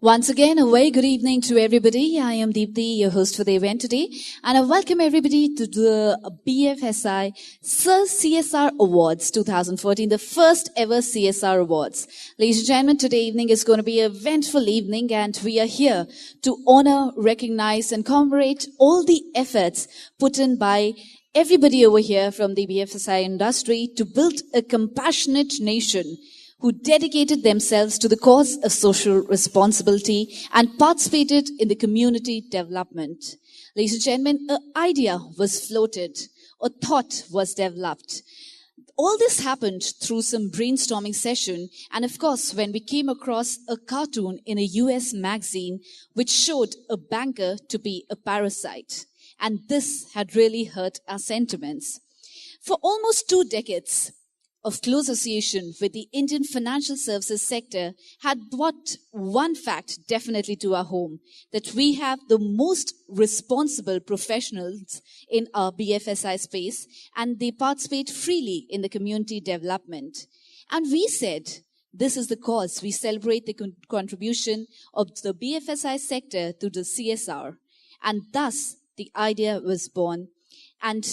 Once again, a very good evening to everybody. I am Deepthi, your host for the event today, and I welcome everybody to the BFSI CSR Awards 2014, the first ever CSR Awards. Ladies and gentlemen, today evening is going to be an eventful evening, and we are here to honor, recognize, and commemorate all the efforts put in by everybody over here from the BFSI industry to build a compassionate nation who dedicated themselves to the cause of social responsibility and participated in the community development. Ladies and gentlemen, an idea was floated, a thought was developed. All this happened through some brainstorming session, and of course, when we came across a cartoon in a US magazine which showed a banker to be a parasite. And this had really hurt our sentiments. For almost 2 decades, of close association with the Indian financial services sector had brought one fact definitely to our home, that we have the most responsible professionals in our BFSI space, and they participate freely in the community development. And we said, this is the cause. We celebrate the contribution of the BFSI sector to the CSR. And thus, the idea was born. And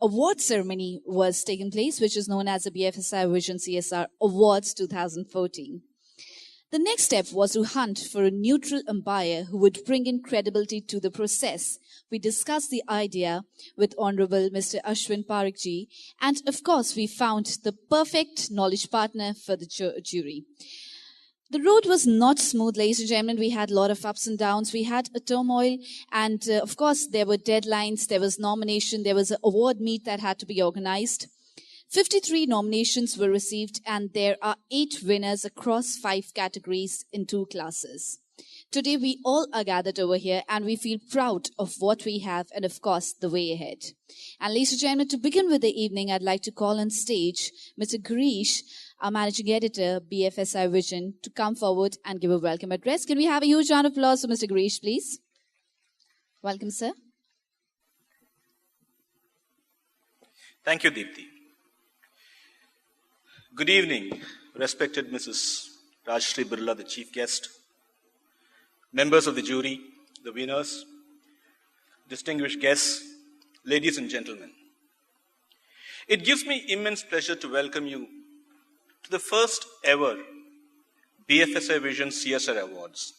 award ceremony was taking place, which is known as the BFSI Vision CSR Awards 2014. The next step was to hunt for a neutral umpire who would bring in credibility to the process. We discussed the idea with Honorable Mr. Ashwin Parikhji, and of course, we found the perfect knowledge partner for the jury. The road was not smooth, ladies and gentlemen. We had a lot of ups and downs. We had a turmoil. And of course, there were deadlines. There was nomination. There was an award meet that had to be organized. 53 nominations were received, and there are 8 winners across 5 categories in 2 classes. Today, we all are gathered over here, and we feel proud of what we have and, of course, the way ahead. And ladies and gentlemen, to begin with the evening, I'd like to call on stage Mr. Girish, our managing editor, BFSI Vision, to come forward and give a welcome address. Can we have a huge round of applause for Mr. Girish, please? Welcome, sir. Thank you, Deepthi. Good evening, respected Mrs. Rajshri Birla, the chief guest, members of the jury, the winners, distinguished guests, ladies and gentlemen. It gives me immense pleasure to welcome you to the first ever BFSI Vision CSR Awards.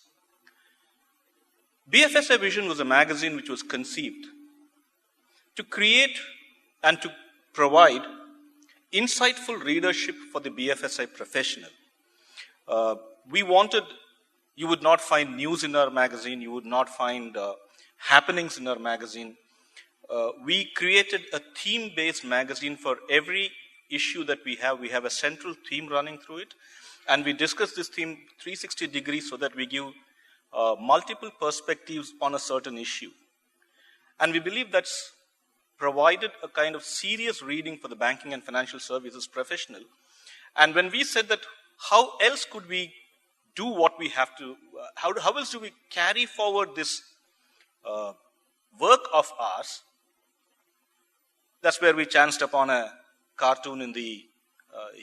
BFSI Vision was a magazine which was conceived to create and to provide insightful readership for the BFSI professional. We wanted, you would not find news in our magazine, you would not find happenings in our magazine. We created a theme-based magazine for every issue that we have a central theme running through it, and we discuss this theme 360 degrees so that we give multiple perspectives on a certain issue. And we believe that's provided a kind of serious reading for the banking and financial services professional. And when we said that, how else could we do what we have to, how else do we carry forward this work of ours, that's where we chanced upon a cartoon in the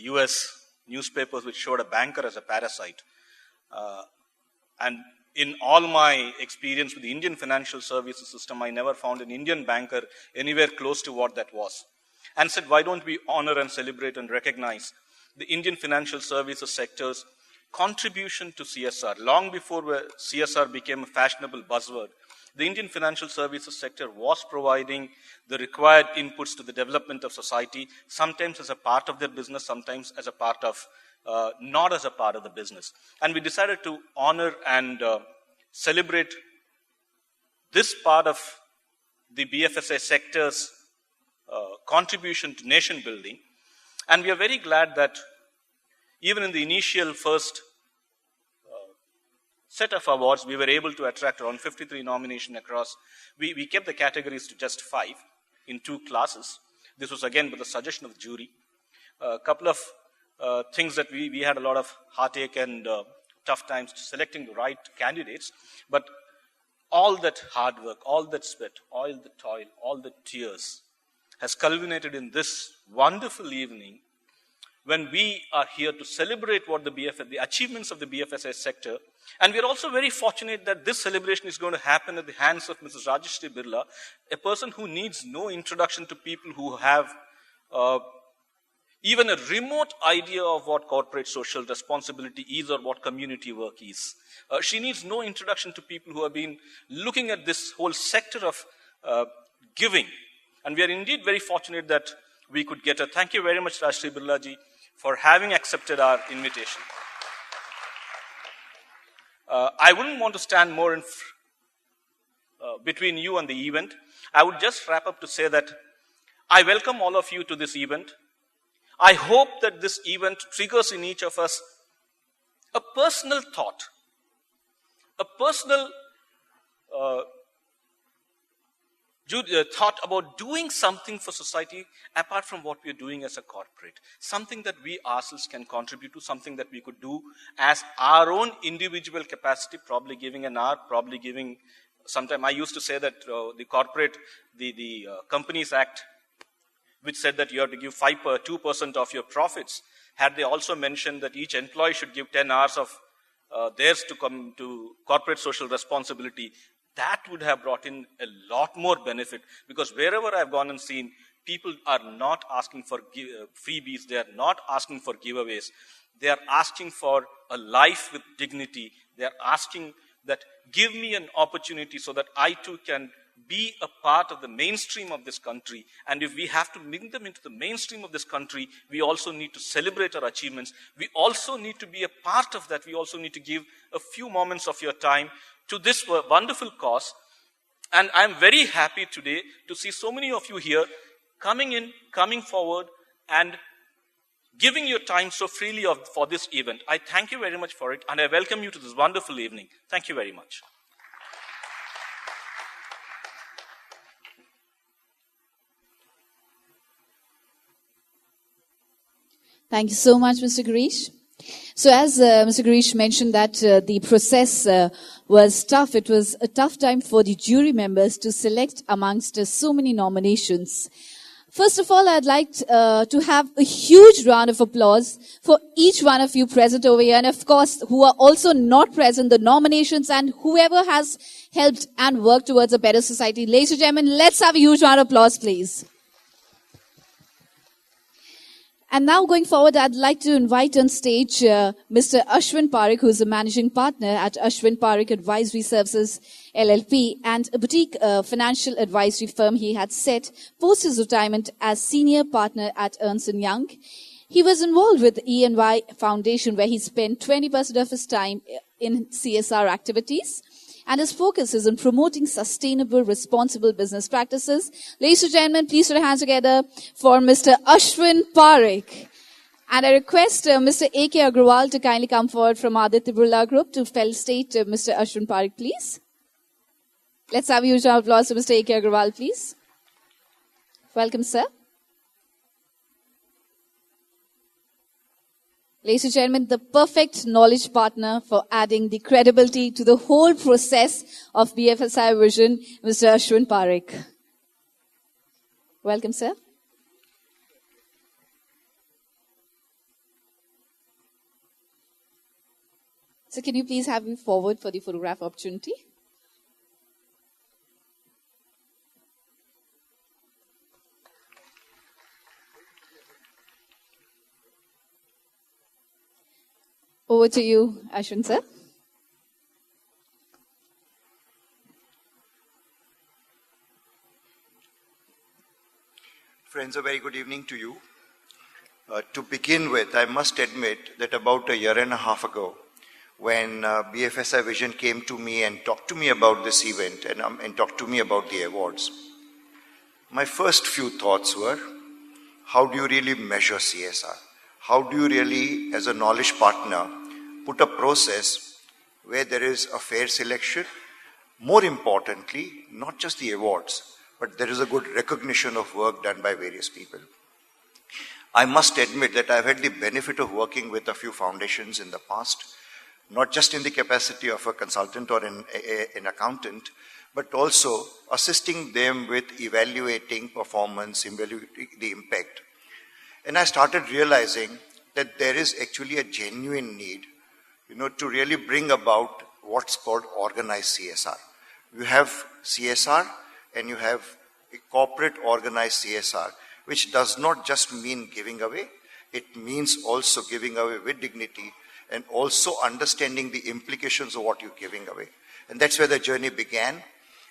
US newspapers which showed a banker as a parasite. And in all my experience with the Indian financial services system, I never found an Indian banker anywhere close to what that was. And said, why don't we honor and celebrate and recognize the Indian financial services sector's contribution to CSR. Long before CSR became a fashionable buzzword, the Indian financial services sector was providing the required inputs to the development of society, sometimes as a part of their business, sometimes as a part of, not as a part of the business. And we decided to honor and celebrate this part of the BFSI sector's contribution to nation building. And we are very glad that even in the initial first set of awards, we were able to attract around 53 nominations across. We kept the categories to just 5 in 2 classes. This was again with the suggestion of the jury. A couple of things that we had a lot of heartache and tough times selecting the right candidates, but all that hard work, all that sweat, all the toil, all the tears has culminated in this wonderful evening when we are here to celebrate what the achievements of the BFSI sector. And we are also very fortunate that this celebration is going to happen at the hands of Mrs. Rajeshri Birla, a person who needs no introduction to people who have even a remote idea of what corporate social responsibility is or what community work is. She needs no introduction to people who have been looking at this whole sector of giving. And we are indeed very fortunate that we could get her. Thank you very much, Rajeshri Birla ji, for having accepted our invitation. I wouldn't want to stand more in between you and the event. I would just wrap up to say that I welcome all of you to this event. I hope that this event triggers in each of us a personal thought, a personal thought about doing something for society apart from what we are doing as a corporate. Something that we ourselves can contribute to, something that we could do as our own individual capacity, probably giving an hour, probably giving, sometime I used to say that the corporate, the Companies Act, which said that you have to give 2% of your profits, had they also mentioned that each employee should give 10 hours of theirs to come to corporate social responsibility, that would have brought in a lot more benefit, because wherever I've gone and seen, people are not asking for freebies, they are not asking for giveaways, they are asking for a life with dignity, they are asking that give me an opportunity so that I too can be a part of the mainstream of this country. And if we have to bring them into the mainstream of this country, we also need to celebrate our achievements. We also need to be a part of that. We also need to give a few moments of your time to this wonderful cause. And I'm very happy today to see so many of you here coming in, coming forward, and giving your time so freely for this event. I thank you very much for it, and I welcome you to this wonderful evening. Thank you very much. Thank you so much, Mr. Girish. So as Mr. Girish mentioned that the process was tough. It was a tough time for the jury members to select amongst so many nominations. First of all, I'd like to have a huge round of applause for each one of you present over here, and of course, who are also not present, the nominations and whoever has helped and worked towards a better society. Ladies and gentlemen, let's have a huge round of applause, please. And now going forward, I'd like to invite on stage Mr. Ashwin Parekh, who is a managing partner at Ashwin Parekh Advisory Services LLP, and a boutique financial advisory firm he had set post his retirement as senior partner at Ernst & Young. He was involved with the E&Y Foundation, where he spent 20% of his time in CSR activities. And his focus is on promoting sustainable, responsible business practices. Ladies and gentlemen, please put your hands together for Mr. Ashwin Parekh. And I request Mr. A.K. Agrawal to kindly come forward from Aditya Birla Group to felicitate Mr. Ashwin Parekh, please. Let's have a huge round of applause for Mr. A.K. Agrawal, please. Welcome, sir. Ladies and gentlemen, the perfect knowledge partner for adding the credibility to the whole process of BFSI vision, Mr. Ashwin Parekh. Welcome, sir. So can you please have me forward for the photograph opportunity? Over to you, Ashwin, sir. Friends, a very good evening to you. To begin with, I must admit that about a year and a half ago, when BFSI Vision came to me and talked to me about this event and talked to me about the awards, my first few thoughts were, how do you really measure CSR? How do you really, as a knowledge partner, put a process where there is a fair selection? More importantly, not just the awards, but there is a good recognition of work done by various people. I must admit that I've had the benefit of working with a few foundations in the past, not just in the capacity of a consultant or an accountant, but also assisting them with evaluating performance, evaluating the impact. And I started realizing that there is actually a genuine need, to really bring about what's called organized CSR. You have CSR and you have a corporate organized CSR, which does not just mean giving away, it means also giving away with dignity and also understanding the implications of what you're giving away. And that's where the journey began.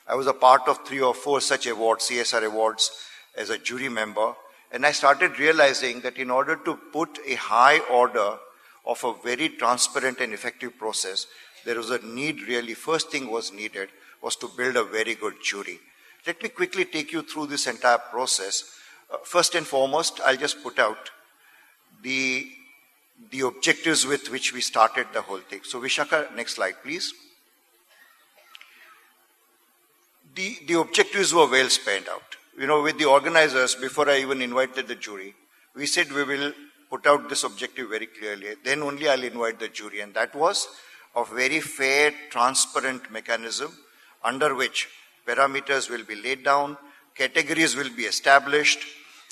I was a part of 3 or 4 such awards, CSR awards, as a jury member. And I started realizing that in order to put a high order of a very transparent and effective process, there was a need really, first thing was needed was to build a very good jury. Let me quickly take you through this entire process. First and foremost, I'll just put out the objectives with which we started the whole thing. So Vishaka, next slide, please. The objectives were well spelled out. With the organizers, before I even invited the jury, we said we will put out this objective very clearly. Then only I'll invite the jury. And that was a very fair, transparent mechanism under which parameters will be laid down, categories will be established,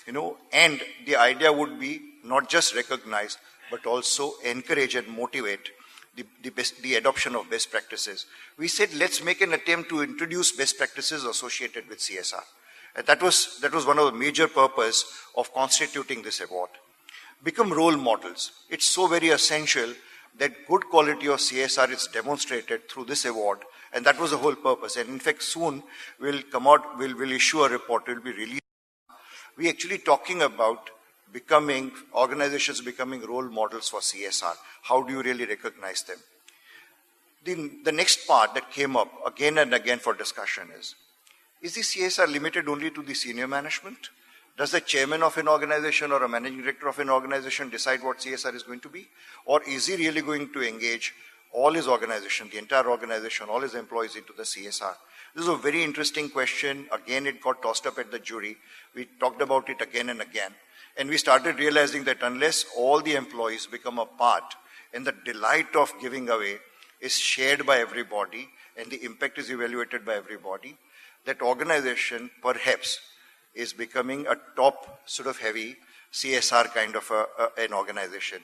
and the idea would be not just recognize, but also encourage and motivate the adoption of best practices. We said, let's make an attempt to introduce best practices associated with CSR. And that was one of the major purpose of constituting this award. Become role models. It's so very essential that good quality of CSR is demonstrated through this award. And that was the whole purpose. And in fact, soon we'll issue a report, it will be released. We're actually talking about organizations becoming role models for CSR. How do you really recognize them? The next part that came up again and again for discussion is the CSR limited only to the senior management? Does the chairman of an organization or a managing director of an organization decide what CSR is going to be? Or is he really going to engage all his organization, the entire organization, all his employees into the CSR? This is a very interesting question. Again, it got tossed up at the jury. We talked about it again and again. And we started realizing that unless all the employees become a part and the delight of giving away is shared by everybody and the impact is evaluated by everybody, that organization perhaps is becoming a top sort of heavy CSR kind of an organization.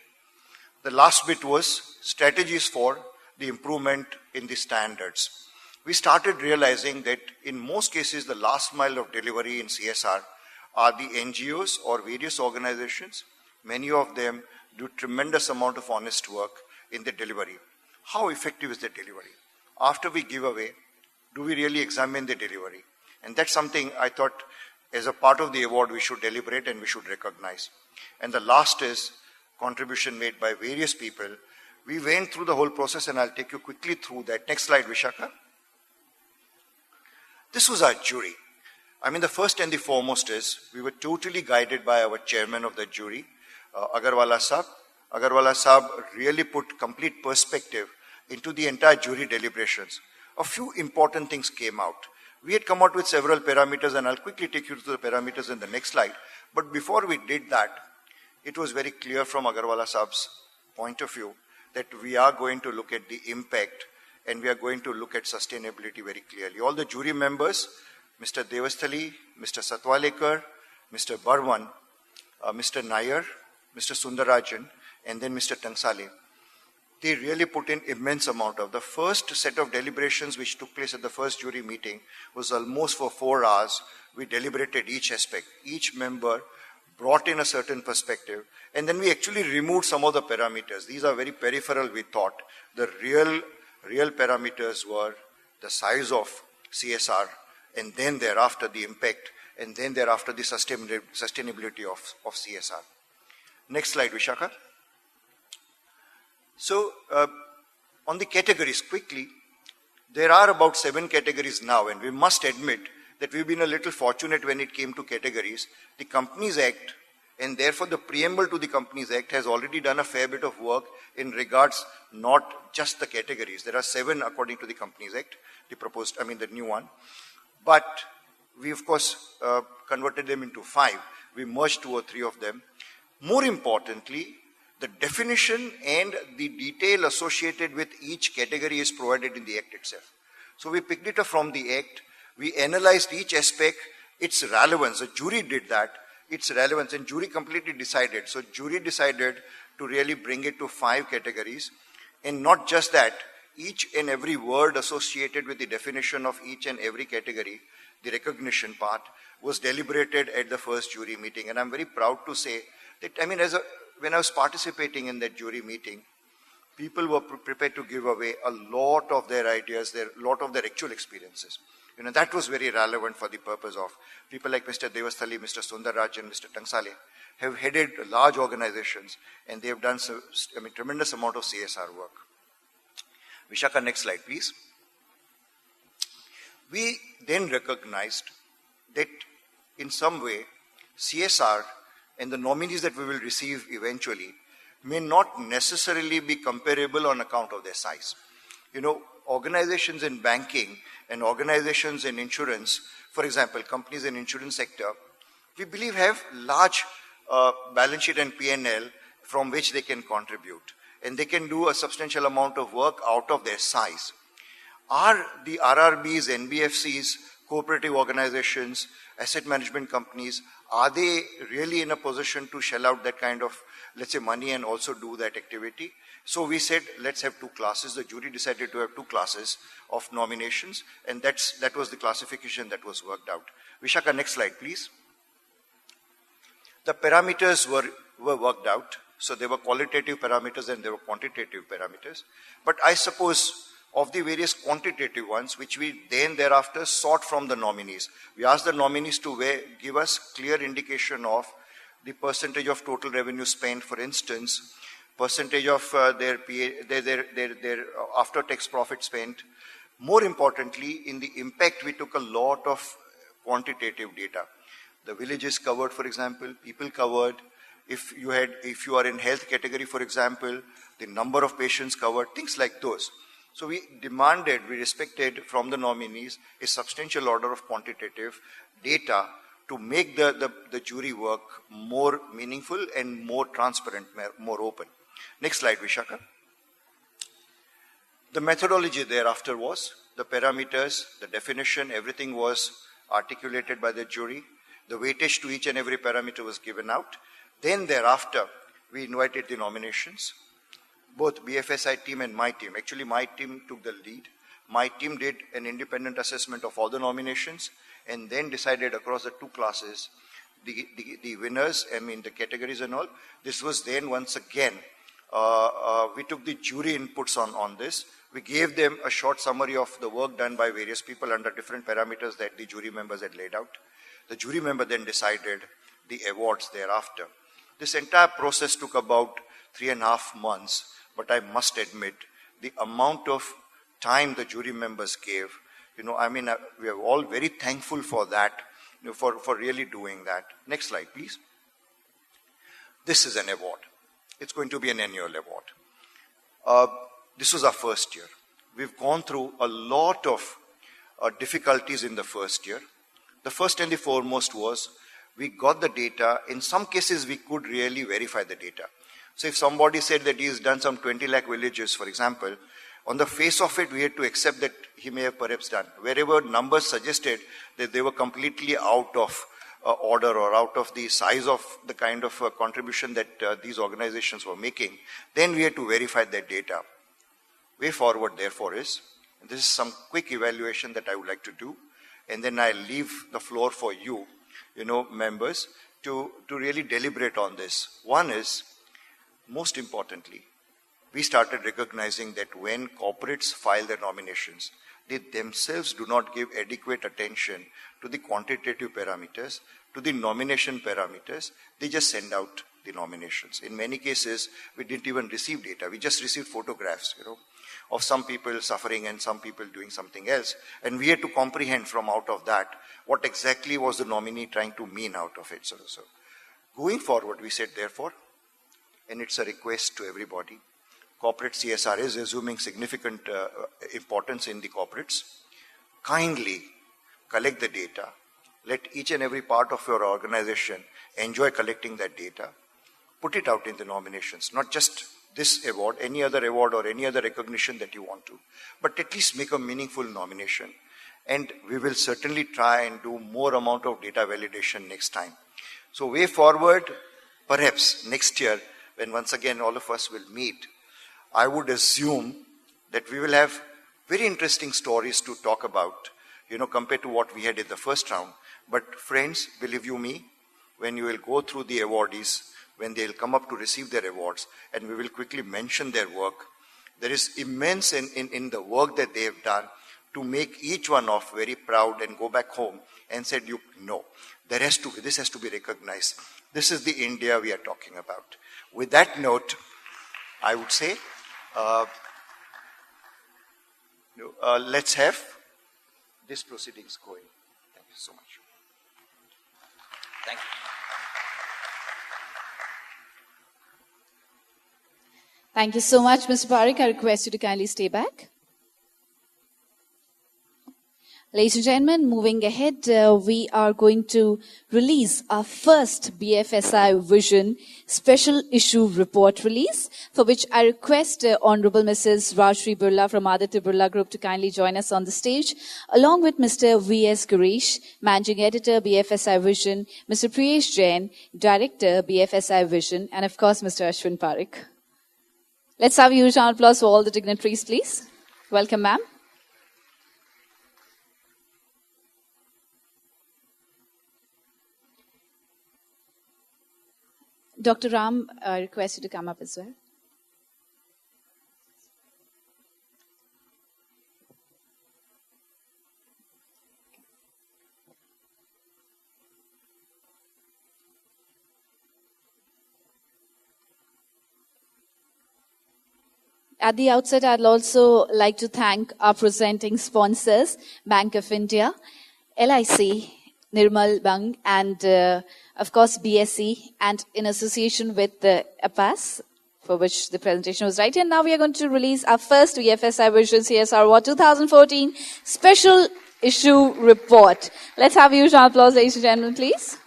The last bit was strategies for the improvement in the standards. We started realizing that in most cases, the last mile of delivery in CSR are the NGOs or various organizations. Many of them do tremendous amount of honest work in the delivery. How effective is the delivery? After we give away, do we really examine the delivery? And that's something I thought as a part of the award we should deliberate and we should recognize. And the last is contribution made by various people. We went through the whole process and I'll take you quickly through that. Next slide, Vishaka. This was our jury. The first and the foremost is we were totally guided by our chairman of the jury, Agarwala Saab. Agarwala Saab really put complete perspective into the entire jury deliberations. A few important things came out. We had come out with several parameters and I'll quickly take you through the parameters in the next slide. But before we did that, it was very clear from Agarwala Saab's point of view that we are going to look at the impact and we are going to look at sustainability very clearly. All the jury members, Mr. Devasthali, Mr. Satwalekar, Mr. Barwan, Mr. Nair, Mr. Sundarajan, and then Mr. Tangsale, they really put in immense amount of. The first set of deliberations which took place at the first jury meeting was almost for 4 hours. We deliberated each aspect. Each member brought in a certain perspective, and then we actually removed some of the parameters. These are very peripheral, we thought. The real parameters were the size of CSR, and then thereafter the impact, and then thereafter the sustainability of CSR. Next slide, Vishaka. So, on the categories, quickly, there are about 7 categories now, and we must admit that we've been a little fortunate when it came to categories. The Companies Act, and therefore the preamble to the Companies Act, has already done a fair bit of work in regards not just the categories. There are 7 according to the Companies Act, the new one. But we, of course, converted them into 5. We merged 2 or 3 of them. More importantly, the definition and the detail associated with each category is provided in the Act itself. So we picked it up from the Act. We analyzed each aspect, its relevance. The jury did that, its relevance, and jury completely decided. So jury decided to really bring it to 5 categories. And not just that, each and every word associated with the definition of each and every category, the recognition part, was deliberated at the first jury meeting. And I'm very proud to say that, when I was participating in that jury meeting, people were prepared to give away a lot of their ideas, a lot of their actual experiences. That was very relevant for the purpose of people like Mr. Devasthali, Mr. Sundararajan, Mr. Tangsale have headed large organizations, and they have done tremendous amount of CSR work. Vishaka, next slide, please. We then recognized that in some way, CSR and the nominees that we will receive eventually may not necessarily be comparable on account of their size. Organizations in banking and organizations in insurance, for example, companies in insurance sector, we believe have large balance sheet and P&L from which they can contribute. And they can do a substantial amount of work out of their size. Are the RRBs, NBFCs, cooperative organizations, asset management companies, are they really in a position to shell out that kind of, let's say, money and also do that activity? So we said, let's have 2 classes. The jury decided to have 2 classes of nominations, and that was the classification that was worked out. Vishaka, next slide, please. The parameters were worked out. So there were qualitative parameters and there were quantitative parameters. But I suppose of the various quantitative ones, which we then thereafter sought from the nominees. We asked the nominees to give us clear indication of the percentage of total revenue spent, for instance, percentage of their after-tax profit spent. More importantly, in the impact, we took a lot of quantitative data. The villages covered, for example, people covered. If you are in health category, for example, the number of patients covered, things like those. So we respected from the nominees a substantial order of quantitative data to make the jury work more meaningful and more transparent, more open. Next slide, Vishaka. The methodology thereafter was the parameters, the definition, everything was articulated by the jury. The weightage to each and every parameter was given out. Then thereafter, we invited the nominations, both BFSI team and my team. Actually, my team took the lead. My team did an independent assessment of all the nominations and then decided across the 2 classes, the winners, the categories and all. This was then once again, we took the jury inputs on this. We gave them a short summary of the work done by various people under different parameters that the jury members had laid out. The jury member then decided the awards thereafter. This entire process took about 3.5 months, but I must admit the amount of time the jury members gave, we are all very thankful for that, for really doing that. Next slide, please. This is an award. It's going to be an annual award. This was our first year. We've gone through a lot of difficulties in the first year. The first and the foremost was we got the data. In some cases, we could really verify the data. So if somebody said that he has done some 20 lakh villages, for example, on the face of it, we had to accept that he may have perhaps done. Wherever numbers suggested that they were completely out of order or out of the size of the kind of contribution that these organizations were making, then we had to verify that data. Way forward, therefore, is, and this is some quick evaluation that I would like to do, and then I leave the floor for you, members, to really deliberate on this. One is, most importantly, we started recognizing that when corporates file their nominations, they themselves do not give adequate attention to the quantitative parameters, to the nomination parameters. They just send out the nominations. In many cases, we didn't even receive data. We just received photographs, of some people suffering and some people doing something else. And we had to comprehend from out of that what exactly was the nominee trying to mean out of it. So going forward, we said, therefore, and it's a request to everybody, corporate CSR is assuming significant importance in the corporates. Kindly collect the data. Let each and every part of your organization enjoy collecting that data. Put it out in the nominations, not just this award, any other award or any other recognition that you want to, but at least make a meaningful nomination. And we will certainly try and do more amount of data validation next time. So way forward, perhaps next year, when once again all of us will meet, I would assume that we will have very interesting stories to talk about, compared to what we had in the first round. But friends, believe you me, when you will go through the awardees, when they'll come up to receive their awards, and we will quickly mention their work, there is immense in the work that they have done to make each one of very proud and go back home and said, this has to be recognized. This is the India we are talking about. With that note, I would say, let's have these proceedings going. Thank you so much. Thank you. Thank you so much, Mr. Parekh. I request you to kindly stay back. Ladies and gentlemen, moving ahead, we are going to release our first BFSI Vision special issue report release, for which I request Honorable Mrs. Rajshri Birla from Aditya Birla Group to kindly join us on the stage, along with Mr. V.S. Girish, Managing Editor, BFSI Vision, Mr. Priyesh Jain, Director, BFSI Vision, and of course, Mr. Ashwin Parekh. Let's have a huge round of applause for all the dignitaries, please. Welcome, ma'am. Dr. Ram, I request you to come up as well. At the outset, I'd also like to thank our presenting sponsors, Bank of India, LIC, Nirmal Bang, and of course BSE, and in association with the APAS, for which the presentation was right. And now we are going to release our first BFSI Vision CSR Award 2014 special issue report. Let's have a huge round of applause, ladies and gentlemen, please.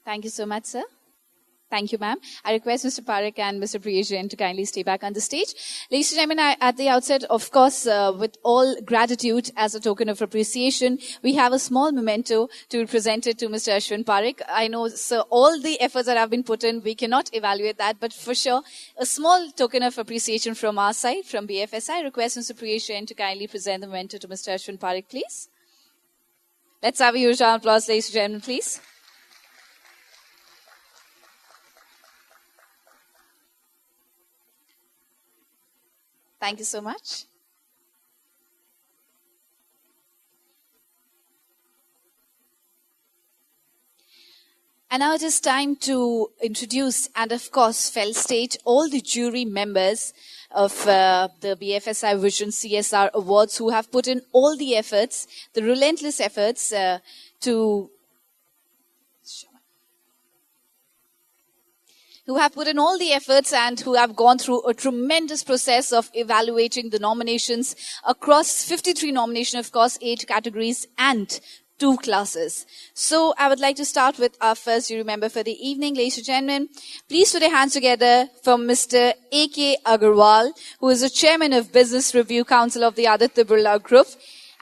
Thank you so much, sir. Thank you, ma'am. I request Mr. Parekh and Mr. Priyesh Jain to kindly stay back on the stage. Ladies and gentlemen, at the outset, of course, with all gratitude as a token of appreciation, we have a small memento to be presented to Mr. Ashwin Parekh. I know, sir, all the efforts that have been put in, we cannot evaluate that, but for sure, a small token of appreciation from our side, from BFSI. I request Mr. Priyesh Jain to kindly present the memento to Mr. Ashwin Parekh, please. Let's have a huge round of applause, ladies and gentlemen, please. Thank you so much. And now it is time to introduce and, of course, felicitate all the jury members of the BFSI Vision CSR Awards who have put in all the efforts, the relentless efforts who have put in all the efforts and who have gone through a tremendous process of evaluating the nominations across 53 nominations, of course, 8 categories and 2 classes. So I would like to start with our first jury member for the evening. Ladies and gentlemen, please put your hands together for Mr. A.K. Agarwal, who is the Chairman of Business Review Council of the Aditya Birla Group,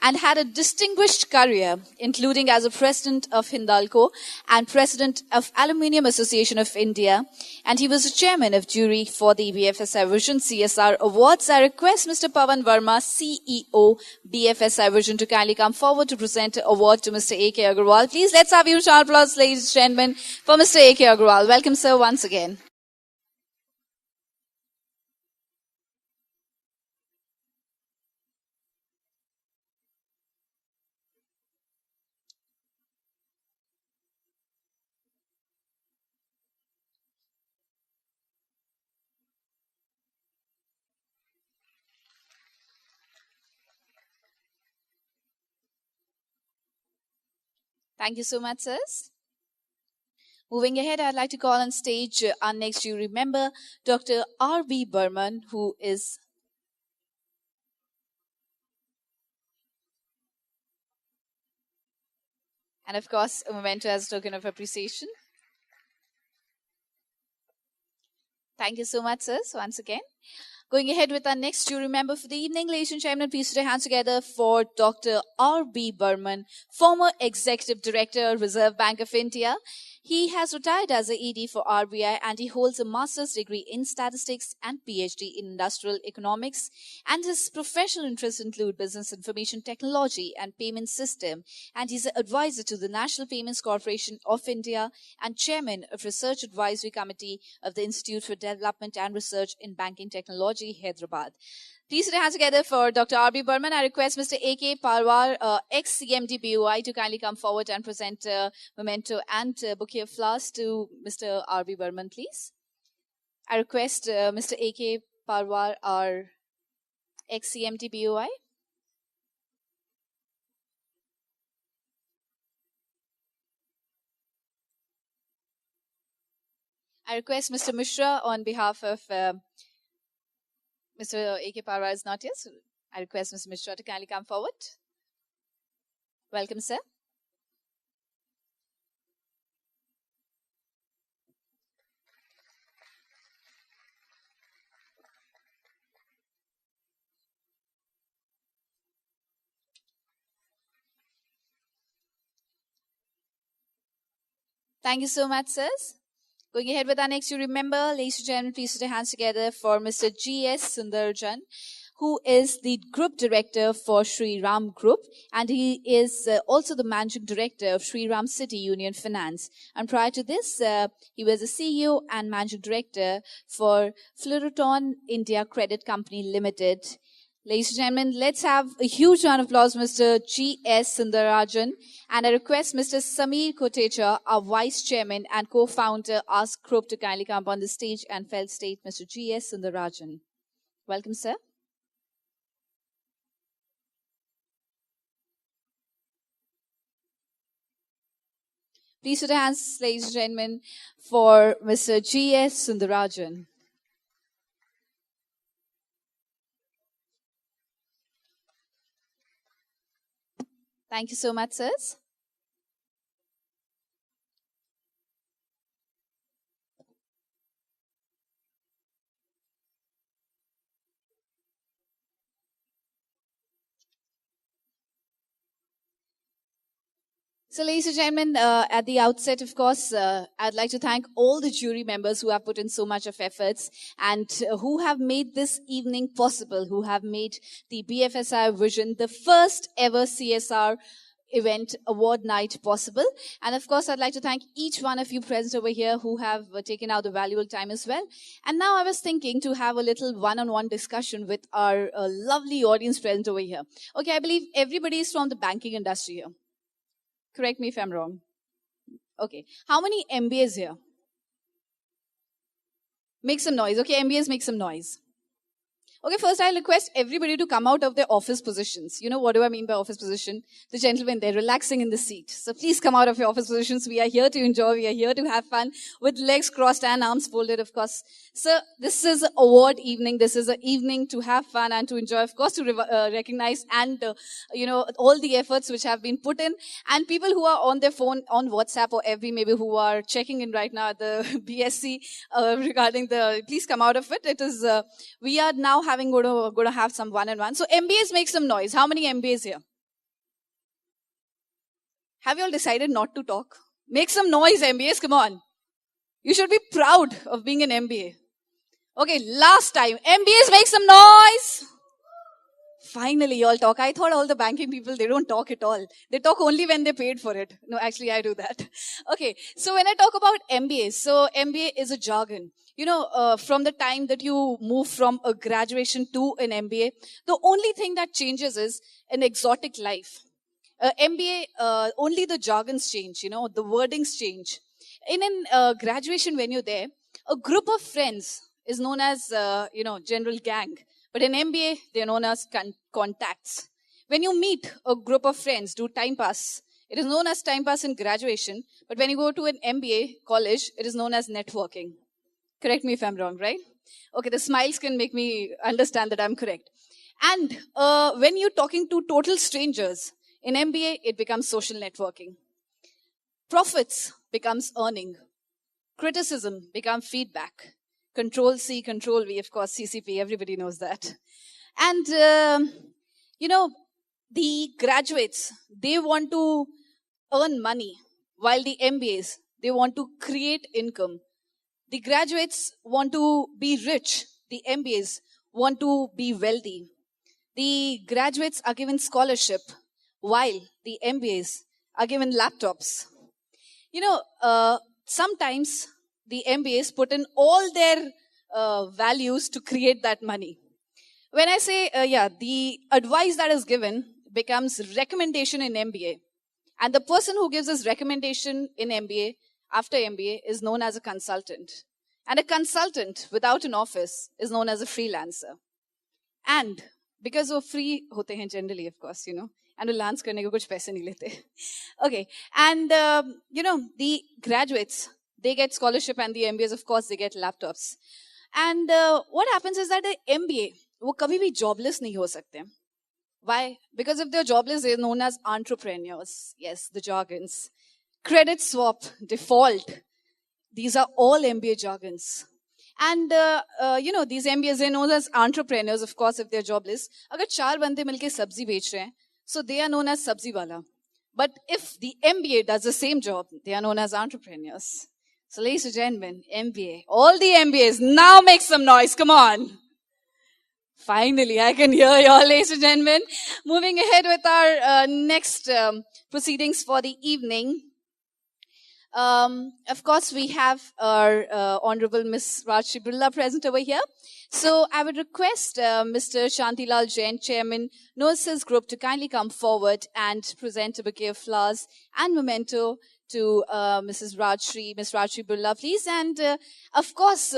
and had a distinguished career, including as a president of Hindalco and president of Aluminium Association of India. And he was the chairman of jury for the BFSI Vision CSR Awards. I request Mr. Pawan Verma, CEO, BFSI Vision, to kindly come forward to present the award to Mr. A.K. Agarwal. Please, let's have a huge round of applause, ladies and gentlemen, for Mr. A.K. Agarwal. Welcome, sir, once again. Thank you so much, sirs. Moving ahead, I'd like to call on stage our next jury member, Dr. R.B. Burman, who is And of course, a memento as a token of appreciation. Thank you so much, sirs, once again. Going ahead with our next jury member for the evening, ladies and gentlemen, please put your hands together for Dr. R.B. Burman, former Executive Director, Reserve Bank of India. He has retired as a ED for RBI and he holds a master's degree in statistics and PhD in industrial economics. And his professional interests include business information technology and payment system. And he's an advisor to the National Payments Corporation of India and chairman of Research Advisory Committee of the Institute for Development and Research in Banking Technology, Hyderabad. Please put your hands together for Dr. R.B. Burman. I request Mr. A.K. Parwar, ex-CMD BOI, to kindly come forward and present a memento and bouquet of flowers to Mr. R.B. Burman, please. I request Mr. A.K. Parwar, our ex-CMD BOI. I request Mr. Mishra on behalf of Mr. A.K. Parwar is not here, so I request Mr. Mishra to kindly come forward. Welcome, sir. Thank you so much, sirs. Going ahead with our next, you remember, ladies and gentlemen, please put your hands together for Mr. G.S. Sundarjan, who is the Group Director for Sri Ram Group, and he is also the Managing Director of Sri Ram City Union Finance. And prior to this, he was the CEO and Managing Director for Fluoroton India Credit Company Limited. Ladies and gentlemen, let's have a huge round of applause, Mr. G.S. Sundarajan. And I request Mr. Sameer Kotecha, our Vice Chairman and Co-Founder, Ask Group, to kindly come on the stage and felicitate Mr. G.S. Sundarajan. Welcome, sir. Please put your hands, ladies and gentlemen, for Mr. G.S. Sundarajan. Thank you so much, sirs. So, ladies and gentlemen, at the outset, of course, I'd like to thank all the jury members who have put in so much of efforts and who have made this evening possible, who have made the BFSI Vision the first ever CSR event award night possible. And of course, I'd like to thank each one of you present over here who have taken out the valuable time as well. And now I was thinking to have a little one-on-one discussion with our lovely audience present over here. Okay, I believe everybody is from the banking industry here. Correct me if I'm wrong. Okay. How many MBAs here? Make some noise. Okay, MBAs, make some noise. Okay, first I'll request everybody to come out of their office positions. You know, what do I mean by office position? The gentleman there relaxing in the seat. So please come out of your office positions. We are here to enjoy. We are here to have fun with legs crossed and arms folded, of course. So this is an award evening. This is an evening to have fun and to enjoy, of course, to recognize and, all the efforts which have been put in. And people who are on their phone, on WhatsApp or FB, maybe who are checking in right now at the BSc regarding please come out of it. It is, we are now going to have some one-on-one. So MBAs, make some noise. How many MBAs here? Have you all decided not to talk? Make some noise, MBAs, come on. You should be proud of being an MBA. Okay, last time. MBAs, make some noise. Finally, you all talk. I thought all the banking people, they don't talk at all. They talk only when they paid for it. No, actually, I do that. Okay, so when I talk about MBA, so MBA is a jargon. You know, from the time that you move from a graduation to an MBA, the only thing that changes is an exotic life. MBA, only the jargons change, you know, the wordings change. In an graduation, when you're there, a group of friends is known as, general gang. But in MBA, they're known as contacts. When you meet a group of friends, do time pass. It is known as time pass in graduation. But when you go to an MBA college, it is known as networking. Correct me if I'm wrong, right? Okay, the smiles can make me understand that I'm correct. And when you're talking to total strangers, in MBA, it becomes social networking. Profits becomes earning. Criticism becomes feedback. Control C, Control V, of course, CCP, everybody knows that. And, the graduates, they want to earn money, while the MBAs, they want to create income. The graduates want to be rich. The MBAs want to be wealthy. The graduates are given scholarship, while the MBAs are given laptops. Sometimes the MBAs put in all their values to create that money. When I say, the advice that is given becomes recommendation in MBA. And the person who gives us recommendation in MBA, after MBA, is known as a consultant. And a consultant without an office is known as a freelancer. And because वो free होते हैं generally, of course, and freelance करने को कुछ पैसे नहीं लेते. Okay, and the graduates, they get scholarship, and the MBAs, of course, they get laptops. And what happens is that the MBA, वो कभी भी jobless नहीं हो सकते. Why? Because if they're jobless, they're known as entrepreneurs. Yes, the jargons. Credit swap, default. These are all MBA jargons. And, these MBAs, they're known as entrepreneurs, of course, if they're jobless. अगर 4 बंदे मिलके सब्जी बेच रहे हैं, so they are known as sabzi wala. But if the MBA does the same job, they are known as entrepreneurs. So ladies and gentlemen, MBA, all the MBAs, now make some noise, come on. Finally, I can hear you all, ladies and gentlemen. Moving ahead with our next proceedings for the evening. Of course, we have our Honorable Miss Rajshri Birla present over here. So I would request Mr. Shantilal Jain, Chairman, Noasis Group, to kindly come forward and present a bouquet of flowers and memento to Miss Rajshri Birla, please. And of course,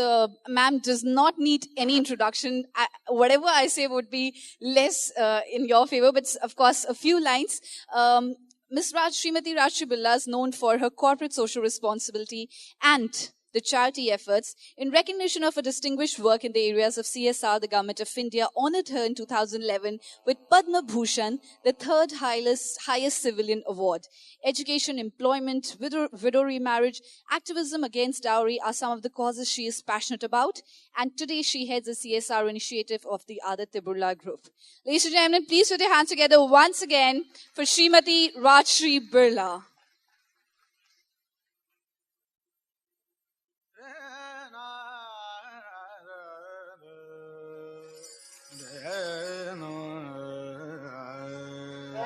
ma'am does not need any introduction. Whatever I say would be less in your favor, but of course, a few lines. Srimati Rajshri Birla is known for her corporate social responsibility and the charity efforts. In recognition of her distinguished work in the areas of CSR, the Government of India honored her in 2011 with Padma Bhushan, the third highest civilian award. Education, employment, widow remarriage, activism against dowry are some of the causes she is passionate about. And today she heads the CSR initiative of the Aditya Birla Group. Ladies and gentlemen, please put your hands together once again for Srimati Rajshri Birla.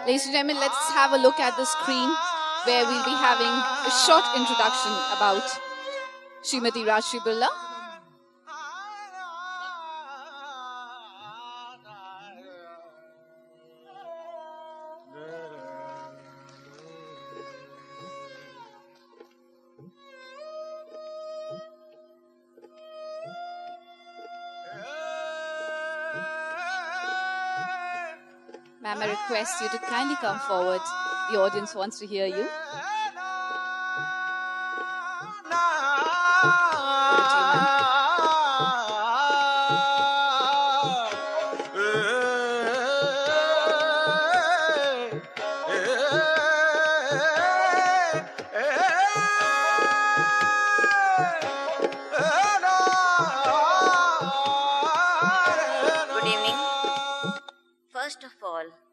Ladies and gentlemen, let's have a look at the screen where we'll be having a short introduction about Srimati Rajshri Birla. Ma'am, I request you to kindly come forward. The audience wants to hear you.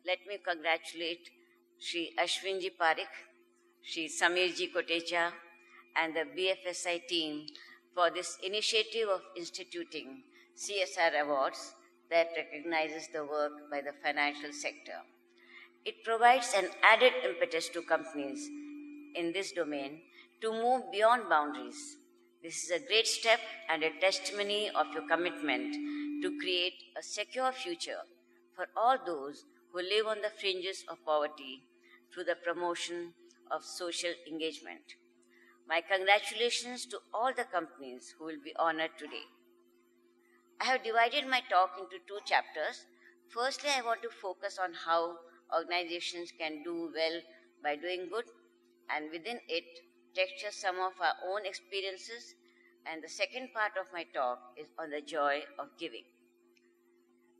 Let me congratulate Shri Ashwinji Parikh, Shri Samirji Kotecha, and the BFSI team for this initiative of instituting CSR awards that recognizes the work by the financial sector. It provides an added impetus to companies in this domain to move beyond boundaries. This is a great step and a testimony of your commitment to create a secure future for all those who live on the fringes of poverty through the promotion of social engagement. My congratulations to all the companies who will be honored today. I have divided my talk into 2 chapters. Firstly, I want to focus on how organizations can do well by doing good, and within it, texture some of our own experiences. And the second part of my talk is on the joy of giving.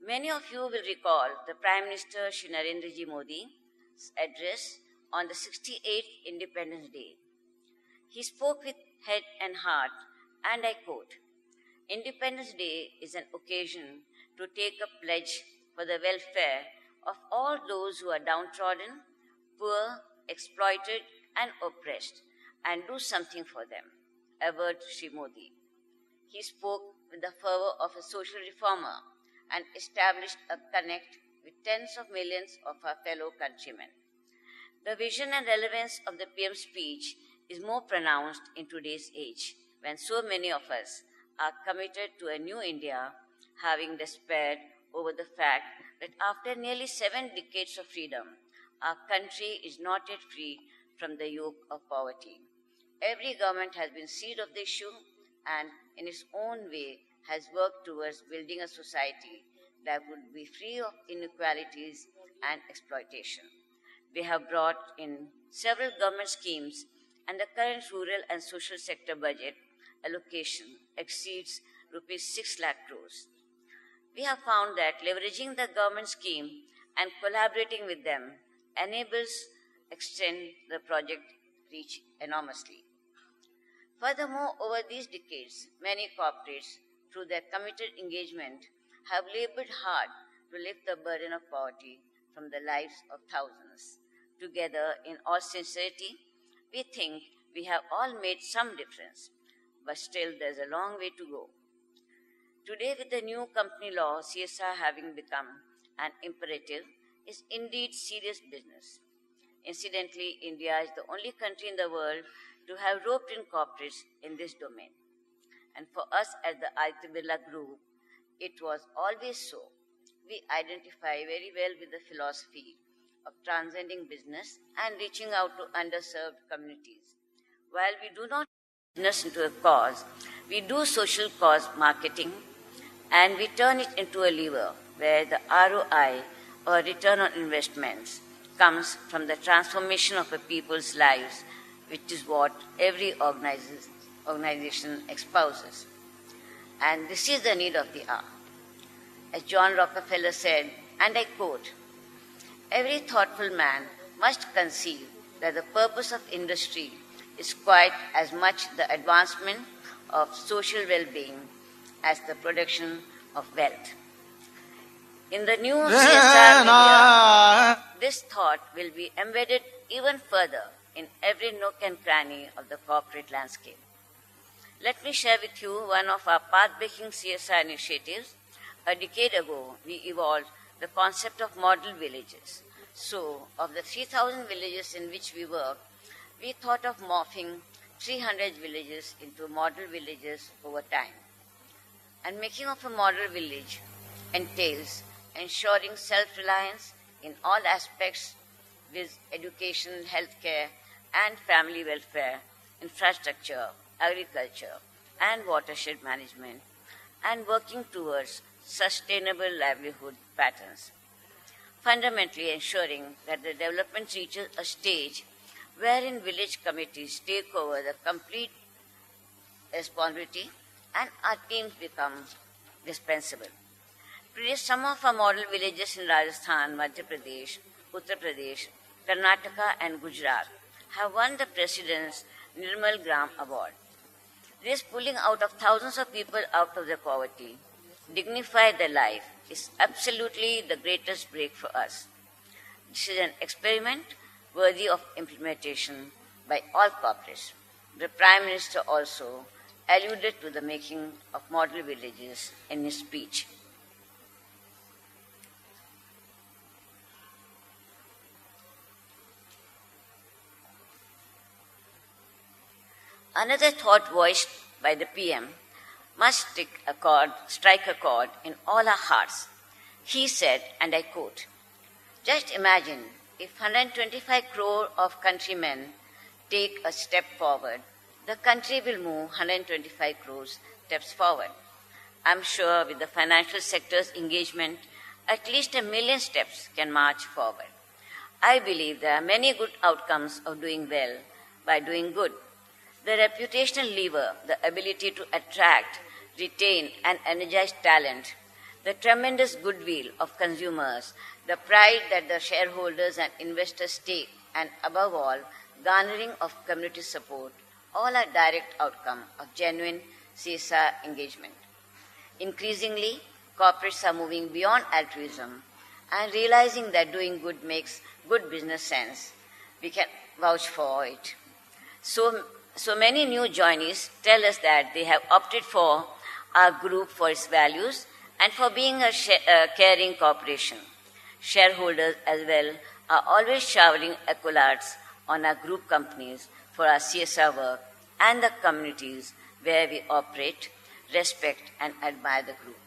Many of you will recall the Prime Minister Shri Narendra Ji Modi's address on the 68th Independence Day, He spoke with head and heart, and I quote, Independence Day is an occasion to take a pledge for the welfare of all those who are downtrodden, poor, exploited, and oppressed, and do something for them. Averred Shri Modi. He spoke with the fervor of a social reformer and established a connect with tens of millions of our fellow countrymen. The vision and relevance of the PM's speech is more pronounced in today's age, when so many of us are committed to a new India, having despaired over the fact that after nearly 7 decades of freedom, our country is not yet free from the yoke of poverty. Every government has been seized of the issue and, in its own way, has worked towards building a society that would be free of inequalities and exploitation. They have brought in several government schemes, and the current rural and social sector budget allocation exceeds rupees 6 lakh crores. We have found that leveraging the government scheme and collaborating with them enables extend the project reach enormously. Furthermore, over these decades, many corporates, through their committed engagement, have labored hard to lift the burden of poverty from the lives of thousands. Together, in all sincerity, we think we have all made some difference, but still there's a long way to go. Today, with the new company law, CSR having become an imperative, is indeed serious business. Incidentally, India is the only country in the world to have roped in corporates in this domain. And for us at the Aditya Birla Group, it was always so. We identify very well with the philosophy of transcending business and reaching out to underserved communities. While we do not turn business into a cause, we do social cause marketing and we turn it into a lever where the ROI or return on investments comes from the transformation of a people's lives, which is what every organization espouses. And this is the need of the hour. As John Rockefeller said, and I quote, every thoughtful man must conceive that the purpose of industry is quite as much the advancement of social well-being as the production of wealth. In the new CSR media, this thought will be embedded even further in every nook and cranny of the corporate landscape. Let me share with you one of our path-breaking CSR initiatives. A decade ago, we evolved the concept of model villages. So, of the 3,000 villages in which we work, we thought of morphing 300 villages into model villages over time. And making of a model village entails ensuring self-reliance in all aspects with education, healthcare, and family welfare, infrastructure, agriculture, and watershed management, and working towards sustainable livelihood patterns. Fundamentally ensuring that the development reaches a stage wherein village committees take over the complete responsibility and our teams become dispensable. Today, some of our model villages in Rajasthan, Madhya Pradesh, Uttar Pradesh, Karnataka, and Gujarat have won the President's Nirmal Gram Award. This pulling out of thousands of people out of their poverty, dignify their life, is absolutely the greatest break for us. This is an experiment worthy of implementation by all corporates. The Prime Minister also alluded to the making of model villages in his speech. Another thought voiced by the PM must strike a chord in all our hearts. He said, and I quote, just imagine if 125 crore of countrymen take a step forward, the country will move 125 crores steps forward. I'm sure with the financial sector's engagement, at least 1 million steps can march forward. I believe there are many good outcomes of doing well by doing good. The reputational lever, the ability to attract, retain, and energize talent, the tremendous goodwill of consumers, the pride that the shareholders and investors take, and above all, garnering of community support, all are direct outcome of genuine CSR engagement. Increasingly, corporates are moving beyond altruism and realizing that doing good makes good business sense. We can vouch for it. So many new joinees tell us that they have opted for our group for its values and for being a caring corporation. Shareholders as well are always showering accolades on our group companies for our CSR work and the communities where we operate, respect and admire the group.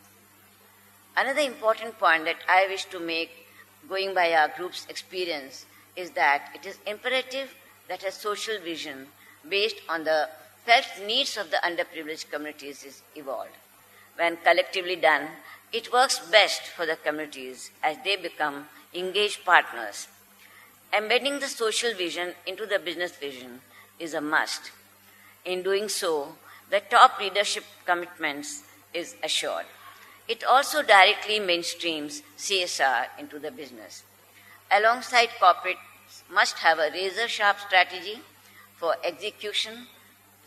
Another important point that I wish to make, going by our group's experience, is that it is imperative that a social vision based on the felt needs of the underprivileged communities is evolved. When collectively done, it works best for the communities as they become engaged partners. Embedding the social vision into the business vision is a must. In doing so, the top leadership commitments is assured. It also directly mainstreams CSR into the business. Alongside, corporates must have a razor-sharp strategy for execution,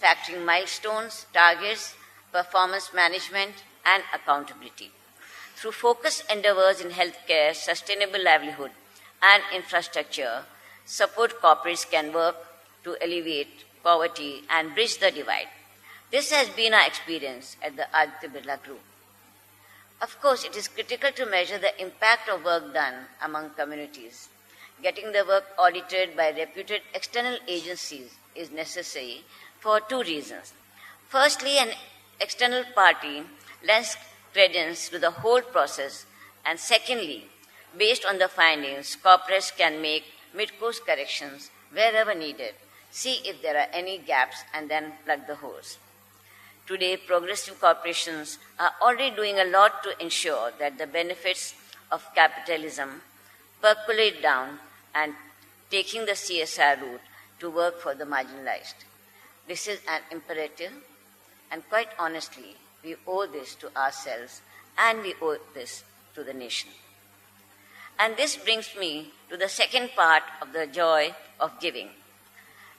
factoring milestones, targets, performance management, and accountability. Through focused endeavors in healthcare, sustainable livelihood, and infrastructure, support corporates can work to alleviate poverty and bridge the divide. This has been our experience at the Aditya Birla Group. Of course, it is critical to measure the impact of work done among communities. Getting the work audited by reputed external agencies is necessary for two reasons. Firstly, an external party lends credence to the whole process, and secondly, based on the findings, corporates can make mid-course corrections wherever needed, see if there are any gaps, and then plug the holes. Today, progressive corporations are already doing a lot to ensure that the benefits of capitalism percolate down and taking the CSR route to work for the marginalized. This is an imperative, and quite honestly, we owe this to ourselves and we owe this to the nation. And this brings me to the second part of the joy of giving.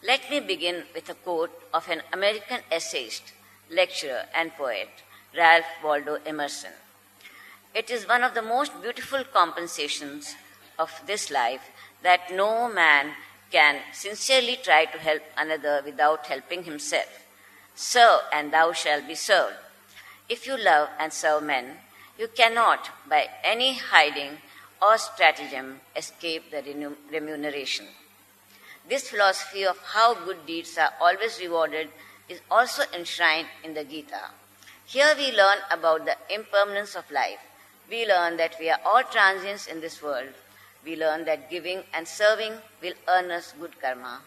Let me begin with a quote of an American essayist, lecturer, and poet, Ralph Waldo Emerson. It is one of the most beautiful compensations of this life that no man can sincerely try to help another without helping himself. Serve, and thou shalt be served. If you love and serve men, you cannot, by any hiding or stratagem, escape the remuneration. This philosophy of how good deeds are always rewarded is also enshrined in the Gita. Here we learn about the impermanence of life. We learn that we are all transients in this world. We learn that giving and serving will earn us good karma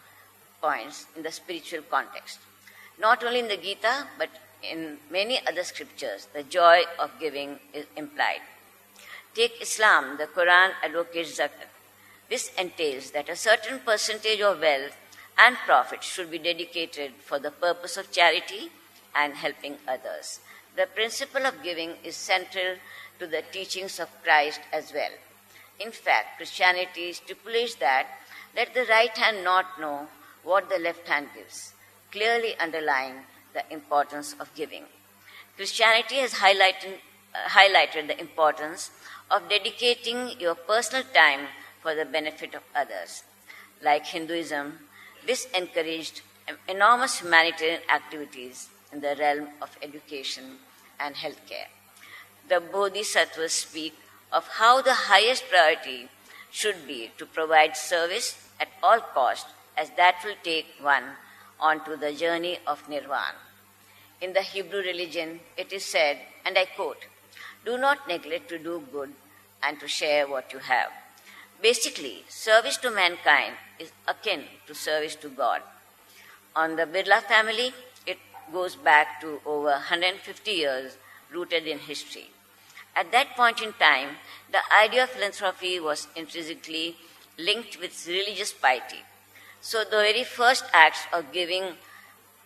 points in the spiritual context. Not only in the Gita, but in many other scriptures, the joy of giving is implied. Take Islam, the Quran advocates zakat. This entails that a certain percentage of wealth and profit should be dedicated for the purpose of charity and helping others. The principle of giving is central to the teachings of Christ as well. In fact, Christianity stipulates that let the right hand not know what the left hand gives, clearly underlying the importance of giving. Christianity has highlighted the importance of dedicating your personal time for the benefit of others. Like Hinduism, this encouraged enormous humanitarian activities in the realm of education and healthcare. The Bodhisattvas speak of how the highest priority should be to provide service at all costs, as that will take one onto the journey of nirvana. In the Hebrew religion, it is said, and I quote, "Do not neglect to do good and to share what you have." Basically, service to mankind is akin to service to God. On the Birla family, it goes back to over 150 years, rooted in history. At that point in time, the idea of philanthropy was intrinsically linked with religious piety. So the very first acts of giving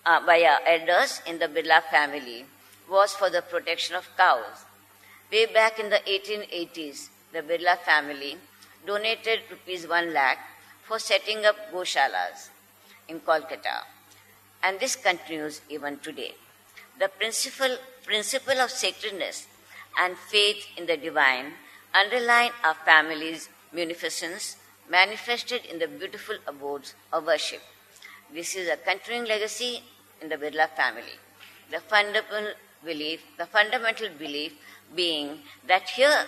by our elders in the Birla family was for the protection of cows. Way back in the 1880s, the Birla family donated ₹1 lakh for setting up goshalas in Kolkata. and this continues even today. The principle of sacredness and faith in the divine underline our family's munificence, manifested in the beautiful abodes of worship. This is a continuing legacy in the Birla family. The fundamental belief being that here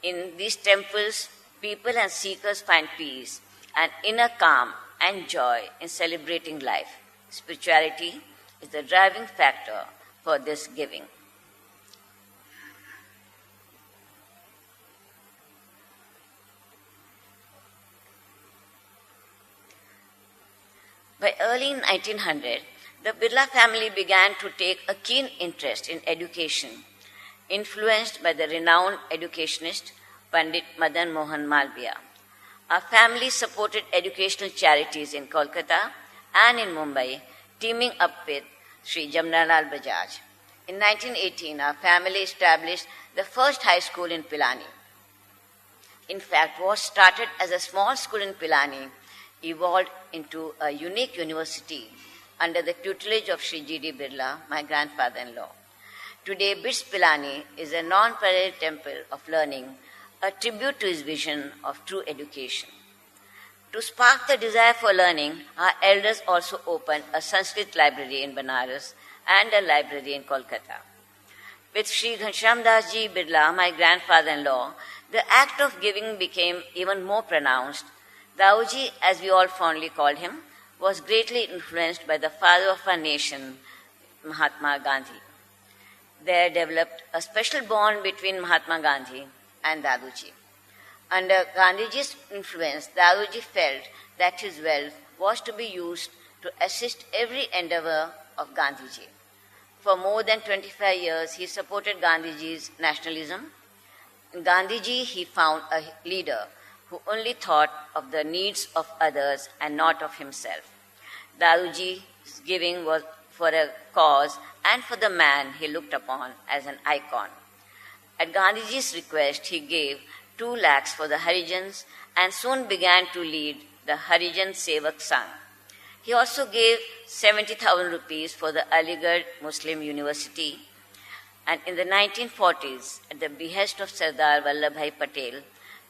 in these temples, people and seekers find peace and inner calm and joy in celebrating life. Spirituality is the driving factor for this giving. By early 1900, the Birla family began to take a keen interest in education, influenced by the renowned educationist Pandit Madan Mohan Malviya. Our family supported educational charities in Kolkata and in Mumbai, teaming up with Sri Jamnalal Bajaj. In 1918, our family established the first high school in Pilani. In fact, what started as a small school in Pilani evolved into a unique university under the tutelage of Sri G.D. Birla, my grandfather-in-law. Today, BITS Pilani is a non-parallel temple of learning, a tribute to his vision of true education. To spark the desire for learning, our elders also opened a Sanskrit library in Banaras and a library in Kolkata. With Sri Ghanshyam Das Ji Birla, my grandfather-in-law, the act of giving became even more pronounced. Daoji, as we all fondly called him, was greatly influenced by the father of our nation, Mahatma Gandhi. There developed a special bond between Mahatma Gandhi and Daduji. Under Gandhiji's influence, Daduji felt that his wealth was to be used to assist every endeavor of Gandhiji. For more than 25 years, he supported Gandhiji's nationalism. In Gandhiji, he found a leader who only thought of the needs of others and not of himself. Daduji's giving was for a cause and for the man he looked upon as an icon. At Gandhiji's request, he gave 2 lakhs for the Harijans and soon began to lead the Harijan Sevak Sangh. He also gave 70,000 rupees for the Aligarh Muslim University. And in the 1940s, at the behest of Sardar Vallabhbhai Patel,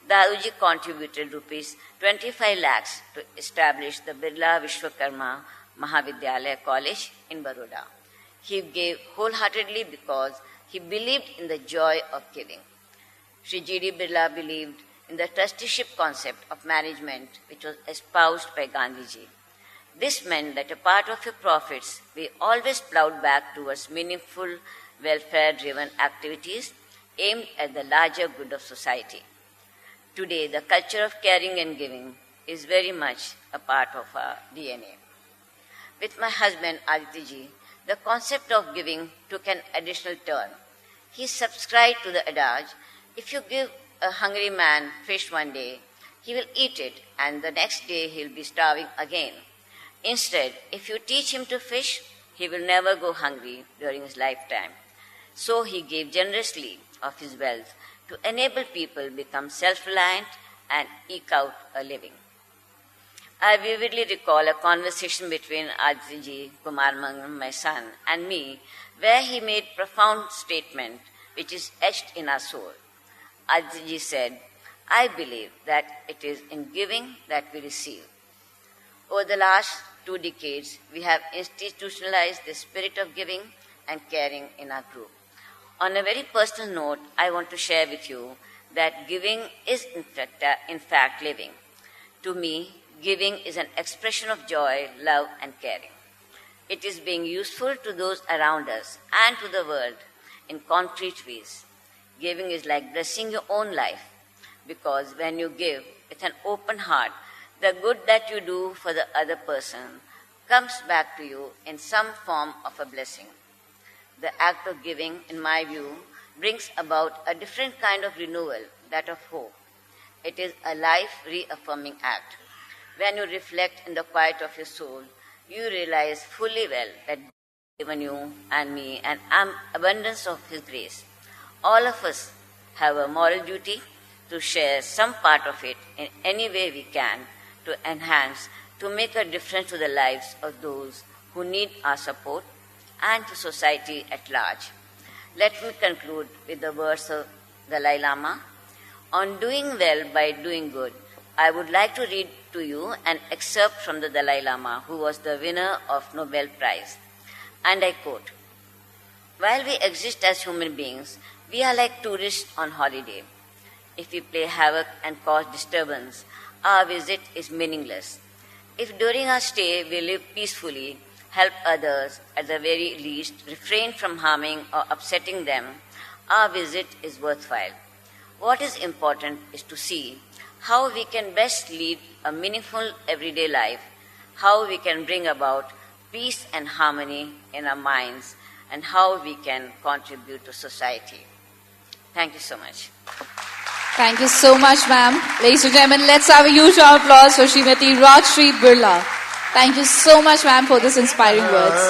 Daduji contributed rupees 25 lakhs to establish the Birla Vishwakarma Mahavidyalaya College in Baroda. He gave wholeheartedly because he believed in the joy of giving. Sri G.D. Birla believed in the trusteeship concept of management which was espoused by Gandhiji. This meant that a part of your profits be always plowed back towards meaningful, welfare-driven activities aimed at the larger good of society. Today, the culture of caring and giving is very much a part of our DNA. With my husband, Aditya, the concept of giving took an additional turn. He subscribed to the adage, if you give a hungry man fish one day, he will eat it and the next day he'll be starving again. Instead, if you teach him to fish, he will never go hungry during his lifetime. So he gave generously of his wealth to enable people become self-reliant and eke out a living. I vividly recall a conversation between Aditya Kumar Mangal, my son, and me, where he made a profound statement which is etched in our soul. Aditya said, I believe that it is in giving that we receive. Over the last 2 decades, we have institutionalized the spirit of giving and caring in our group. On a very personal note, I want to share with you that giving is in fact living. To me, giving is an expression of joy, love, and caring. It is being useful to those around us and to the world in concrete ways. Giving is like blessing your own life, because when you give with an open heart, the good that you do for the other person comes back to you in some form of a blessing. The act of giving, in my view, brings about a different kind of renewal, that of hope. It is a life-reaffirming act. When you reflect in the quiet of your soul, you realize fully well that God has given you and me an abundance of His grace. All of us have a moral duty to share some part of it in any way we can to enhance, to make a difference to the lives of those who need our support and to society at large. Let me conclude with the words of Dalai Lama. On doing well by doing good, I would like to read to you an excerpt from the Dalai Lama, who was the winner of Nobel Prize. And I quote, "While we exist as human beings, we are like tourists on holiday. If we play havoc and cause disturbance, our visit is meaningless. If during our stay we live peacefully, help others, at the very least refrain from harming or upsetting them, our visit is worthwhile. What is important is to see how we can best lead a meaningful everyday life, how we can bring about peace and harmony in our minds, and how we can contribute to society." Thank you so much. Thank you so much, ma'am. Ladies and gentlemen, let's have a huge round of applause for Srimati Rajshri Birla. Thank you so much, ma'am, for this inspiring words.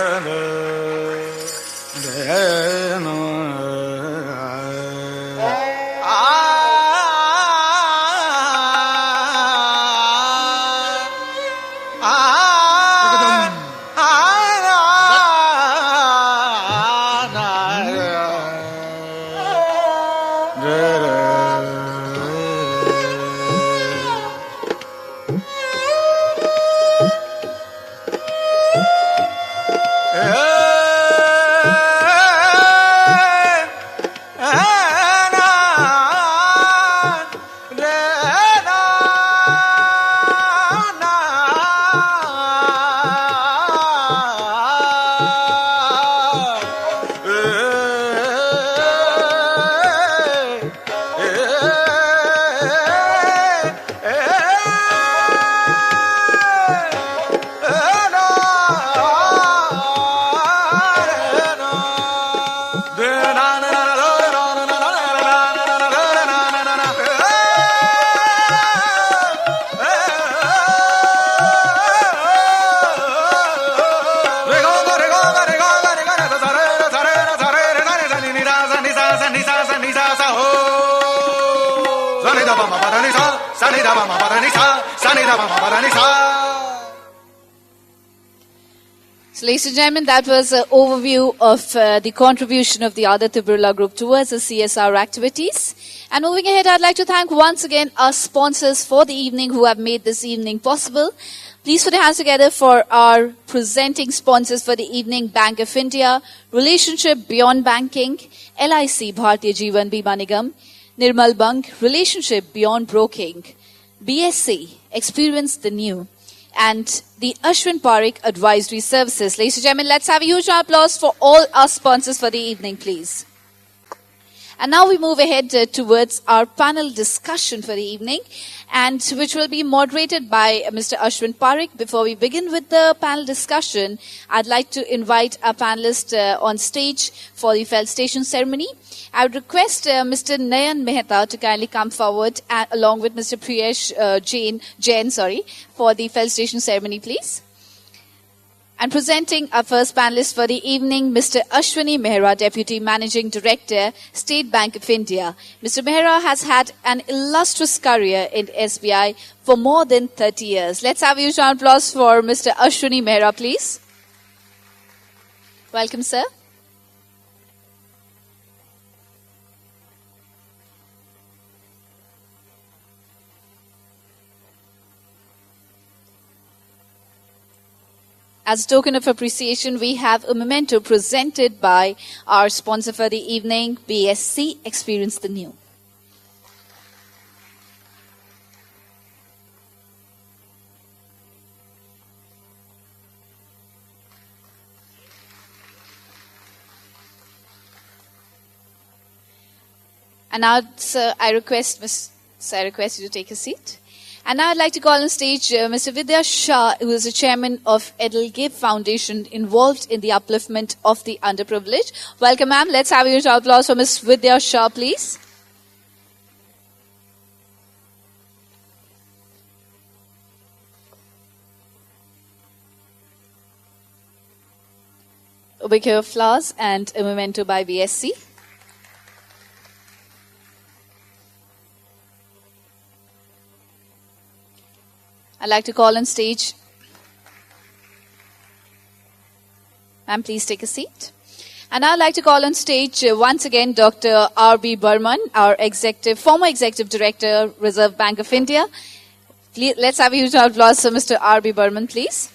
So, ladies and gentlemen, that was an overview of the contribution of the Aditya Birla Group towards the CSR activities. And moving ahead, I'd like to thank once again our sponsors for the evening who have made this evening possible. Please put your hands together for our presenting sponsors for the evening: Bank of India, Relationship Beyond Banking, LIC Bhartiya Jeevan Bima Nigam, Nirmal Bang, Relationship Beyond Broking, BSc, Experience the New, and the Ashwin Parekh Advisory Services. Ladies and gentlemen, let's have a huge applause for all our sponsors for the evening, please. And now we move ahead towards our panel discussion for the evening, and which will be moderated by Mr. Ashwin Parekh. Before we begin with the panel discussion, I'd like to invite our panelists on stage for the felicitation ceremony. I would request Mr. Nayan Mehta to kindly come forward along with Mr. Priyesh Jain, for the felicitation ceremony, please. And presenting our first panelist for the evening, Mr. Ashwini Mehra, Deputy Managing Director, State Bank of India. Mr. Mehra has had an illustrious career in SBI for more than 30 years. Let's have a huge round of applause for Mr. Ashwini Mehra, please. Welcome, sir. As a token of appreciation, we have a memento presented by our sponsor for the evening, BSc, Experience the New. And now, sir, I request you to take a seat. And now I'd like to call on stage Mr. Vidya Shah, who is the chairman of Edelgave Foundation, involved in the upliftment of the underprivileged. Welcome, ma'am. Let's have a huge applause for Ms. Vidya Shah, please. A bouquet of flowers and a memento by BSc. I'd like to call on stage Ma'am, please take a seat. And I'd like to call on stage once again Dr. R.B. Burman, our former Executive Director, Reserve Bank of India. Let's have a huge applause for Mr. R.B. Burman, please.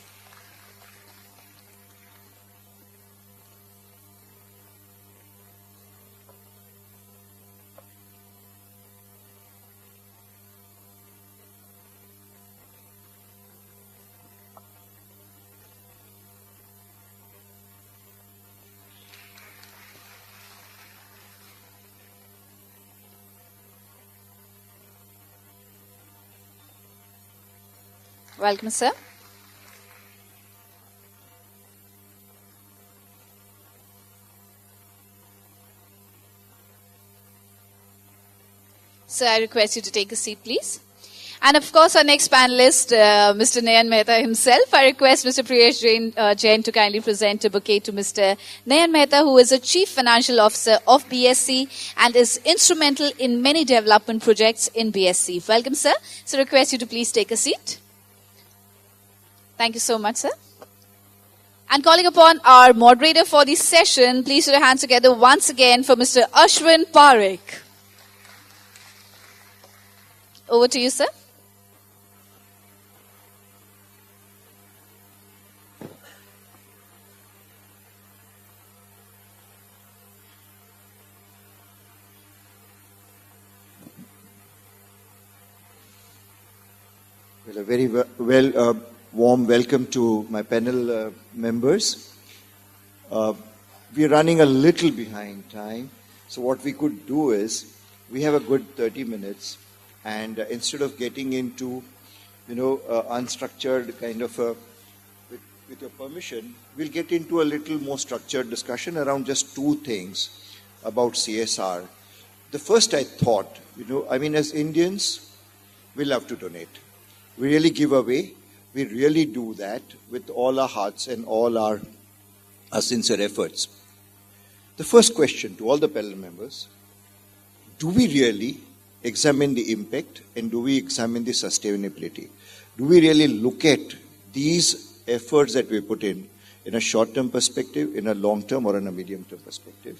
Welcome, sir. Sir, I request you to take a seat, please. And of course, our next panelist, Mr. Nayan Mehta himself. I request Mr. Priyesh Jain to kindly present a bouquet to Mr. Nayan Mehta, who is a Chief Financial Officer of BSC and is instrumental in many development projects in BSC. Welcome, sir. So I request you to please take a seat. Thank you so much, sir. And calling upon our moderator for the session, please put your hands together once again for Mr. Ashwin Parekh. Over to you, sir. Well, a very warm welcome to my panel members. We're running a little behind time, so what we could do is, we have a good 30 minutes, and instead of getting into, unstructured kind of with your permission, we'll get into a little more structured discussion around just two things about CSR. The first I thought, as Indians, we love to donate. We really give away. We really do that with all our hearts and all our sincere efforts. The first question to all the panel members, do we really examine the impact and do we examine the sustainability? Do we really look at these efforts that we put in a short-term perspective, in a long-term or in a medium-term perspective?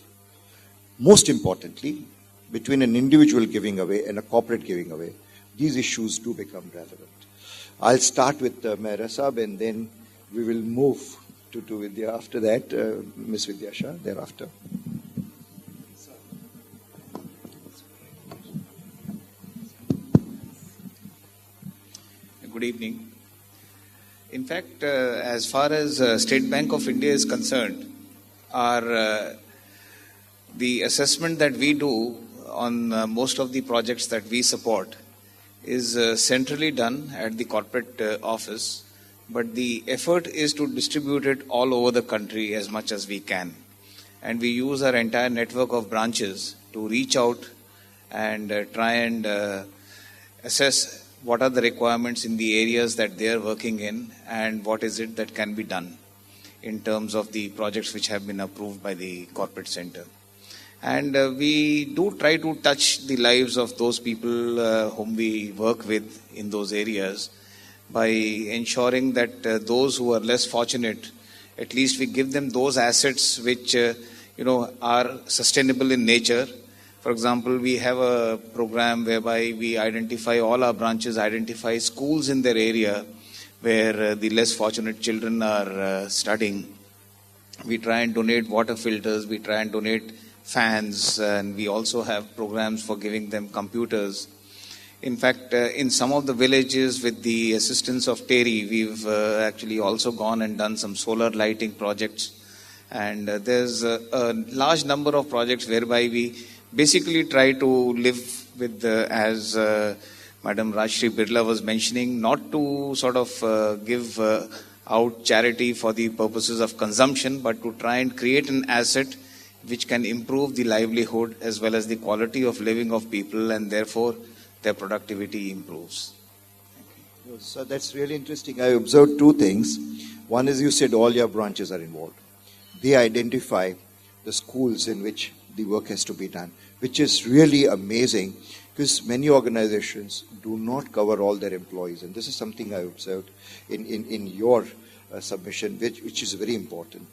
Most importantly, between an individual giving away and a corporate giving away, these issues do become relevant. I'll start with Mehra Saab and then we will move to Vidya after that, Ms. Vidya Shah thereafter. Good evening. In fact, as far as State Bank of India is concerned, the assessment that we do on most of the projects that we support is centrally done at the corporate office, but the effort is to distribute it all over the country as much as we can. And we use our entire network of branches to reach out and try and assess what are the requirements in the areas that they are working in and what is it that can be done in terms of the projects which have been approved by the corporate center. And we do try to touch the lives of those people whom we work with in those areas by ensuring that those who are less fortunate, at least we give them those assets which are sustainable in nature. For example, we have a program whereby we identify, all our branches identify schools in their area where the less fortunate children are studying. We try and donate water filters, we try and donate fans, and we also have programs for giving them computers. In fact, in some of the villages with the assistance of TERI, we've actually also gone and done some solar lighting projects. And there's a large number of projects whereby we basically try to live with, as Madam Rajshri Birla was mentioning, not to sort of give out charity for the purposes of consumption, but to try and create an asset which can improve the livelihood as well as the quality of living of people, and therefore their productivity improves. So that's really interesting. I observed two things. One is, you said all your branches are involved. They identify the schools in which the work has to be done, which is really amazing because many organizations do not cover all their employees. And this is something I observed in your submission, which is very important.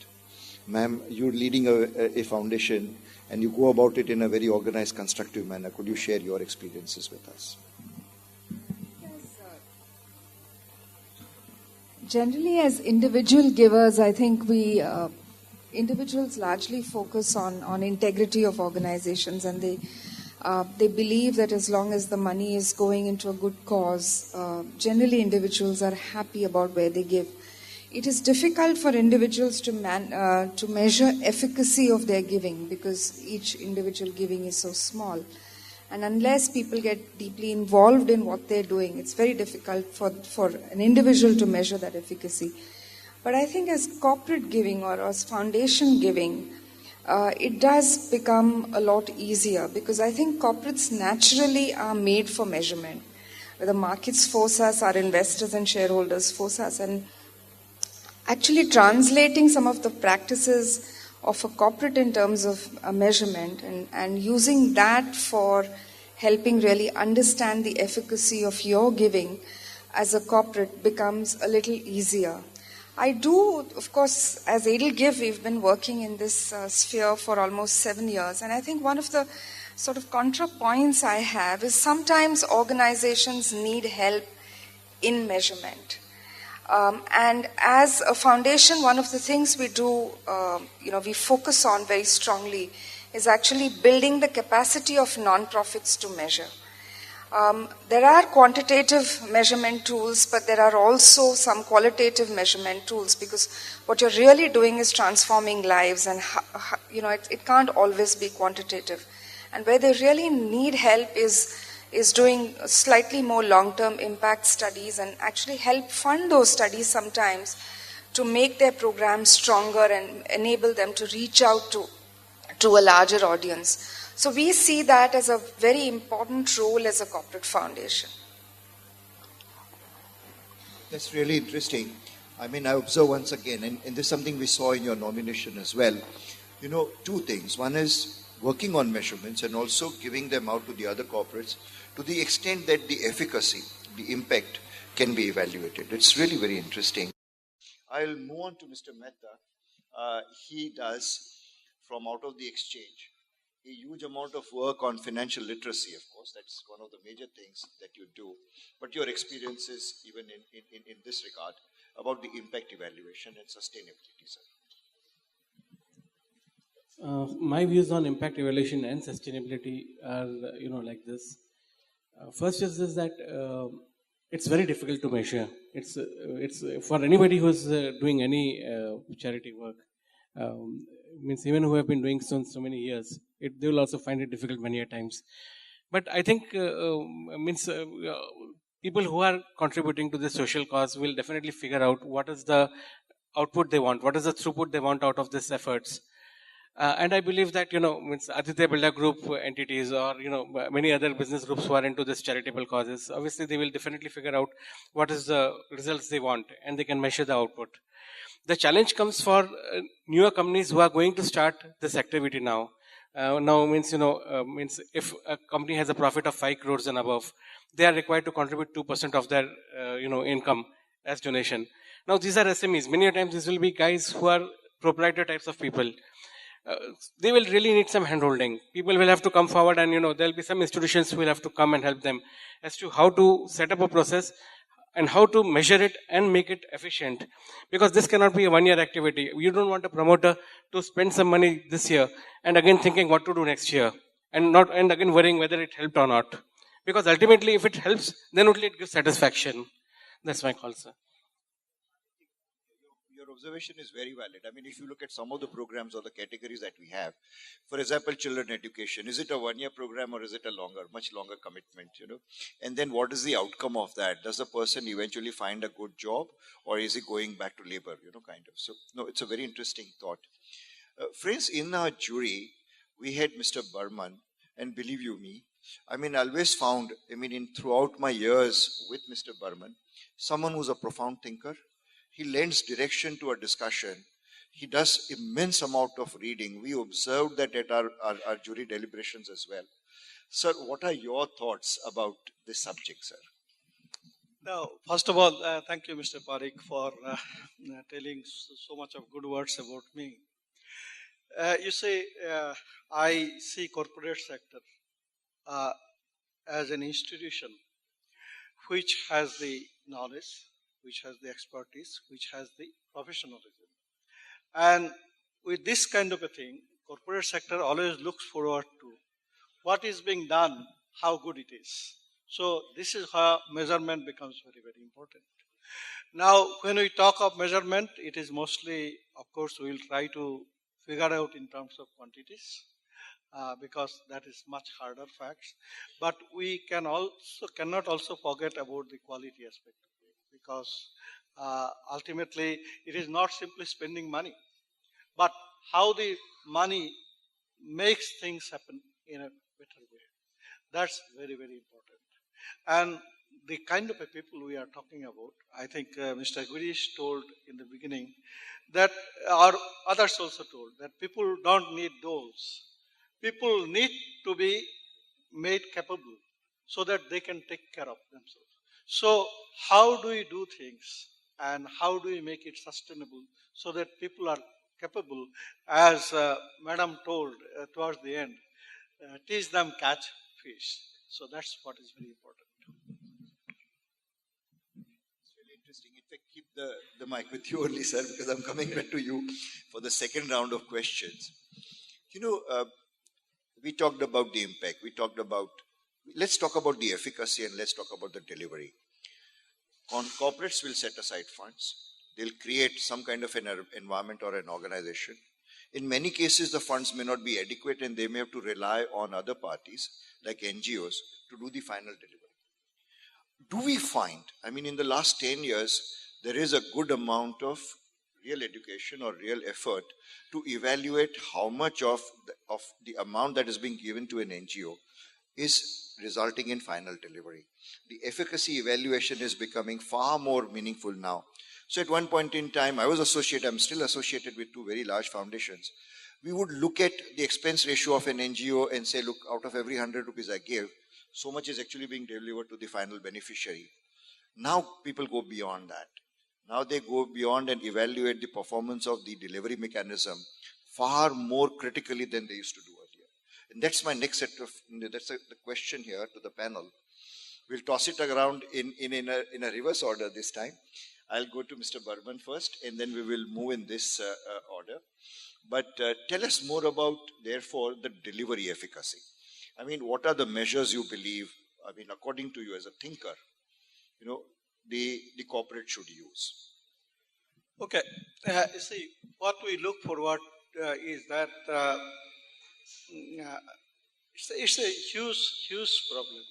Ma'am, you're leading a foundation and you go about it in a very organized, constructive manner. Could you share your experiences with us? Generally, as individual givers, I think we individuals largely focus on integrity of organizations, and they believe that as long as the money is going into a good cause, generally individuals are happy about where they give. It is difficult for individuals to measure efficacy of their giving because each individual giving is so small. And unless people get deeply involved in what they're doing, it's very difficult for an individual to measure that efficacy. But I think as corporate giving or as foundation giving, it does become a lot easier because I think corporates naturally are made for measurement. The markets force us, our investors and shareholders force us, and actually translating some of the practices of a corporate in terms of a measurement and using that for helping really understand the efficacy of your giving as a corporate becomes a little easier. I do, of course, as Edelgive, we've been working in this sphere for almost 7 years, and I think one of the sort of contrapoints I have is sometimes organizations need help in measurement. And as a foundation, one of the things we do, we focus on very strongly is actually building the capacity of nonprofits to measure. There are quantitative measurement tools, but there are also some qualitative measurement tools because what you're really doing is transforming lives, and it can't always be quantitative. And where they really need help is doing slightly more long-term impact studies and actually help fund those studies sometimes to make their programs stronger and enable them to reach out to a larger audience. So we see that as a very important role as a corporate foundation. That's really interesting. I mean, I observe once again, and this is something we saw in your nomination as well. Two things. One is working on measurements and also giving them out to the other corporates to the extent that the efficacy, the impact can be evaluated. It's really very interesting. I'll move on to Mr. Mehta. He does, from out of the exchange, a huge amount of work on financial literacy, of course. That's one of the major things that you do. But your experiences, even in this regard, about the impact evaluation and sustainability, sir. My views on impact evaluation and sustainability are, like this. First is that it's very difficult to measure. It's for anybody who's doing any charity work. Means even who have been doing so many years, they will also find it difficult many a times. But I think people who are contributing to this social cause will definitely figure out what is the output they want, what is the throughput they want out of these efforts. And I believe that, Aditya Birla Group entities or, many other business groups who are into this charitable causes, obviously they will definitely figure out what is the results they want and they can measure the output. The challenge comes for newer companies who are going to start this activity now. Means if a company has a profit of 5 crores and above, they are required to contribute 2% of their, income as donation. Now these are SMEs. Many times these will be guys who are proprietor types of people. They will really need some handholding. People will have to come forward and, there will be some institutions who will have to come and help them as to how to set up a process and how to measure it and make it efficient. Because this cannot be a one-year activity. You don't want a promoter to spend some money this year and again thinking what to do next year and again worrying whether it helped or not. Because ultimately if it helps, then only it gives satisfaction. That's my call, sir. Your observation is very valid. I mean, if you look at some of the programs or the categories that we have, for example, children education, is it a one-year program or is it a much longer commitment, And then what is the outcome of that? Does the person eventually find a good job or is he going back to labor, kind of? So, no, it's a very interesting thought. Friends, in our jury, we had Mr. Burman, and believe you me, I always found, throughout my years with Mr. Burman, someone who's a profound thinker. He lends direction to a discussion. He does immense amount of reading. We observed that at our jury deliberations as well. Sir, what are your thoughts about this subject, sir? Now, first of all, thank you, Mr. Parikh, for telling so much of good words about me. You see, I see corporate sector uh, as an institution which has the knowledge, which has the expertise, which has the professionalism. And with this kind of a thing, corporate sector always looks forward to what is being done, how good it is. So this is how measurement becomes very, very important. Now, when we talk of measurement, it is mostly, of course, we will try to figure out in terms of quantities, because that is much harder facts. But we cannot also forget about the quality aspect of it, because ultimately it is not simply spending money, but how the money makes things happen in a better way. That's very, very important. And the kind of a people we are talking about, I think Mr. Girish told in the beginning that, or others also told, that people don't need dolls. People need to be made capable so that they can take care of themselves. So how do we do things and how do we make it sustainable so that people are capable, as Madam told towards the end, teach them catch fish. So that's what is very important. It's really interesting. In fact, keep the mic with you only, sir, because I'm coming back to you for the second round of questions. You know, we talked about the impact. Let's talk about the efficacy and let's talk about the delivery. Corporates will set aside funds. They'll create some kind of an environment or an organization. In many cases, the funds may not be adequate and they may have to rely on other parties, like NGOs, to do the final delivery. Do we find, I mean, in the last 10 years, there is a good amount of real education or real effort to evaluate how much of the amount that is being given to an NGO is resulting in final delivery. The efficacy evaluation is becoming far more meaningful now. So at one point in time, I'm still associated with two very large foundations. We would look at the expense ratio of an NGO and say, look, out of every 100 rupees I give, so much is actually being delivered to the final beneficiary. Now people go beyond that. Now they go beyond and evaluate the performance of the delivery mechanism far more critically than they used to do earlier. And that's my next set of, the question here to the panel. We'll toss it around in a reverse order this time. I'll go to Mr. Burman first, and then we will move in this order. But tell us more about, therefore, the delivery efficacy. I mean, what are the measures you believe, I mean, according to you as a thinker, you know, the corporate should use? Okay. You see, what we look forward is that it's a huge problem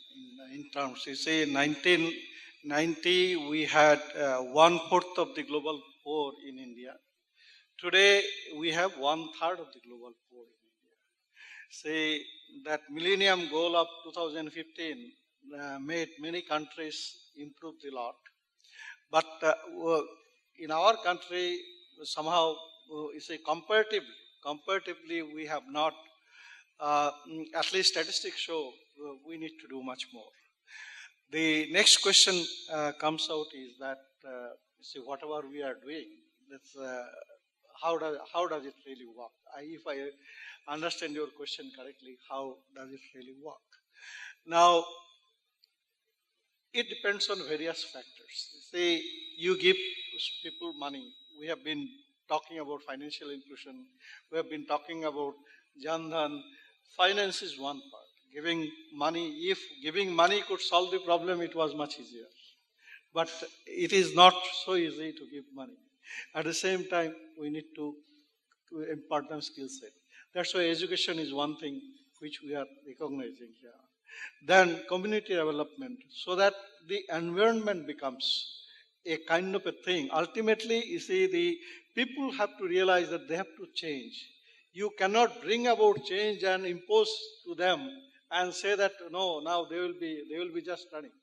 in terms. You see, in 1990, we had 1/4 of the global poor in India. Today, we have 1/3 of the global poor in India. Say that Millennium Goal of 2015 made many countries improve a lot. But in our country, somehow, you see, comparatively, we have not, at least statistics show, we need to do much more. The next question comes out is that, you see, whatever we are doing, that's, how does it really work? If I understand your question correctly, how does it really work? Now, it depends on various factors. Say, you give people money. We have been talking about financial inclusion. We have been talking about Jan Dhan. Finance is one part. Giving money, if giving money could solve the problem, it was much easier. But it is not so easy to give money. At the same time, we need to impart them skill set. That's why education is one thing which we are recognizing here. Then community development, so that the environment becomes a kind of a thing. Ultimately, you see, the people have to realize that they have to change. You cannot bring about change and impose to them and say that no, now they will be just running.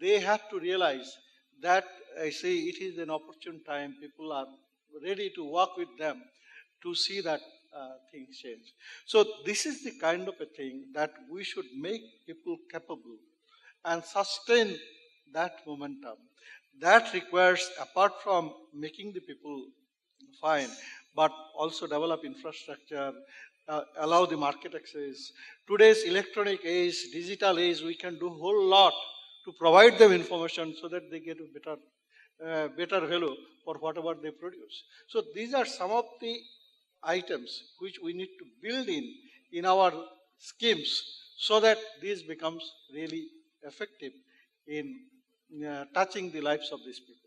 They have to realize that, I say, it is an opportune time. People are ready to work with them to see that things change. So this is the kind of a thing that we should make people capable and sustain that momentum. That requires, apart from making the people fine, but also develop infrastructure, allow the market access. Today's electronic age, digital age, we can do a whole lot to provide them information so that they get a better value for whatever they produce. So these are some of the items which we need to build in our schemes so that this becomes really effective in touching the lives of these people.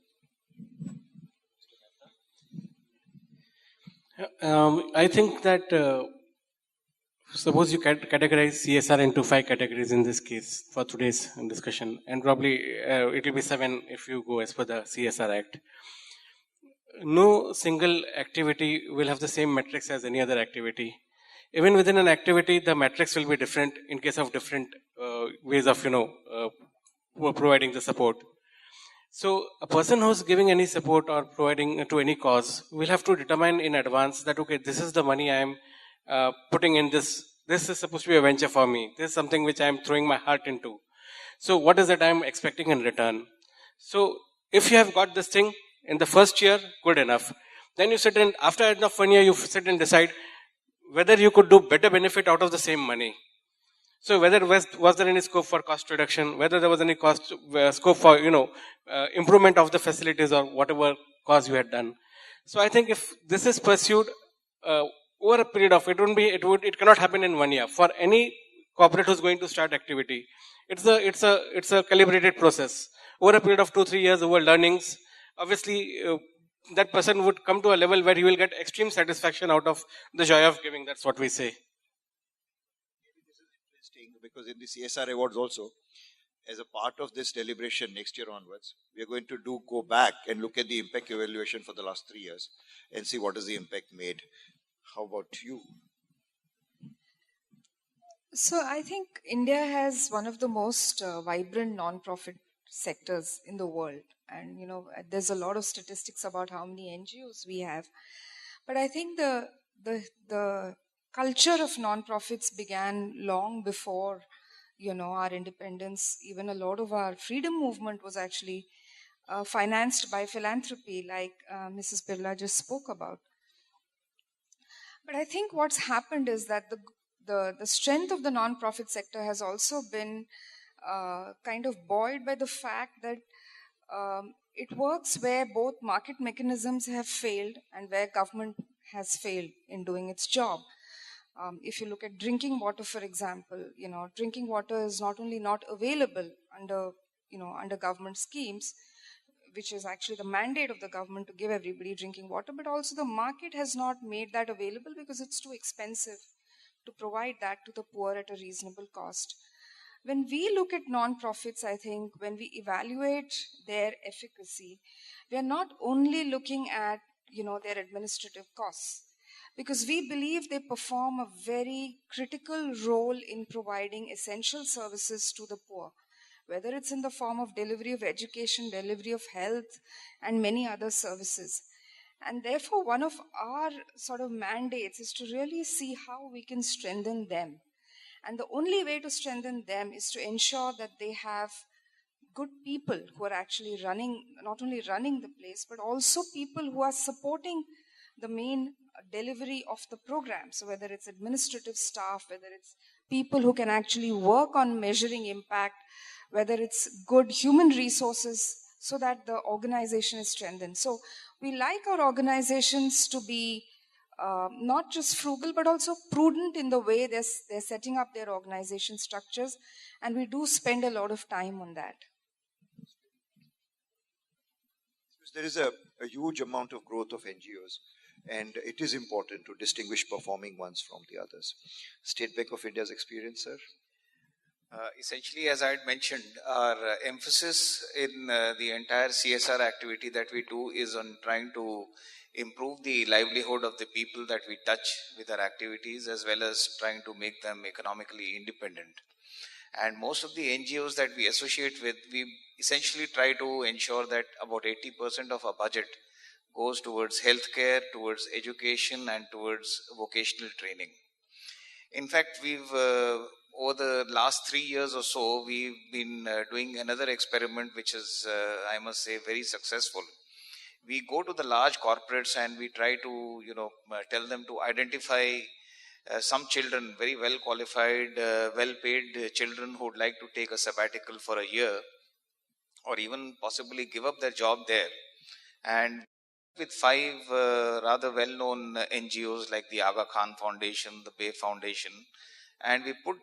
I think that suppose you categorize CSR into 5 categories in this case for today's discussion, and probably it will be 7 if you go as per the CSR Act. No single activity will have the same metrics as any other activity. Even within an activity, the metrics will be different in case of different ways of providing the support. So a person who's giving any support or providing to any cause will have to determine in advance that, okay, this is the money I am putting in this. This is supposed to be a venture for me. This is something which I am throwing my heart into. So what is it I am expecting in return? So if you have got this thing in the first year, good enough. Then you sit in, after enough 1 year, you sit and decide whether you could do better benefit out of the same money. So whether was there any scope for cost reduction, whether there was any scope for improvement of the facilities or whatever cause you had done. So I think if this is pursued over a period of it cannot happen in 1 year for any corporate who's going to start activity. It's a calibrated process over a period of 2-3 years over learnings. Obviously, that person would come to a level where he will get extreme satisfaction out of the joy of giving. That's what we say. Because in the CSR awards also, as a part of this deliberation next year onwards, we are going to go back and look at the impact evaluation for the last 3 years and see what is the impact made. How about you? So I think India has one of the most vibrant non-profit sectors in the world. And, there's a lot of statistics about how many NGOs we have. But I think the culture of non-profits began long before, our independence. Even a lot of our freedom movement was actually financed by philanthropy, like Mrs. Birla just spoke about. But I think what's happened is that the strength of the non-profit sector has also been kind of buoyed by the fact that it works where both market mechanisms have failed and where government has failed in doing its job. If you look at drinking water, for example, drinking water is not only not available under government schemes, which is actually the mandate of the government to give everybody drinking water, but also the market has not made that available because it's too expensive to provide that to the poor at a reasonable cost. When we look at non-profits, I think when we evaluate their efficacy, we are not only looking at, their administrative costs, because we believe they perform a very critical role in providing essential services to the poor, whether it's in the form of delivery of education, delivery of health, and many other services. And therefore, one of our sort of mandates is to really see how we can strengthen them. And the only way to strengthen them is to ensure that they have good people who are actually not only running the place, but also people who are supporting the main delivery of the program. So whether it's administrative staff, whether it's people who can actually work on measuring impact, whether it's good human resources, so that the organization is strengthened. So we like our organizations to be not just frugal, but also prudent in the way they're setting up their organization structures. And we do spend a lot of time on that. There is a huge amount of growth of NGOs, and it is important to distinguish performing ones from the others. State Bank of India's experience, sir? Essentially, as I had mentioned, our emphasis in the entire CSR activity that we do is on trying to improve the livelihood of the people that we touch with our activities, as well as trying to make them economically independent. And most of the NGOs that we associate with, we essentially try to ensure that about 80% of our budget goes towards healthcare, towards education, and towards vocational training. In fact, we've over the last 3 years or so, we've been doing another experiment which is, I must say, very successful, We go to the large corporates and we try to, tell them to identify some children, very well qualified, well paid children who would like to take a sabbatical for a year or even possibly give up their job there. And with 5 rather well known NGOs like the Aga Khan Foundation, the Bay Foundation, and we put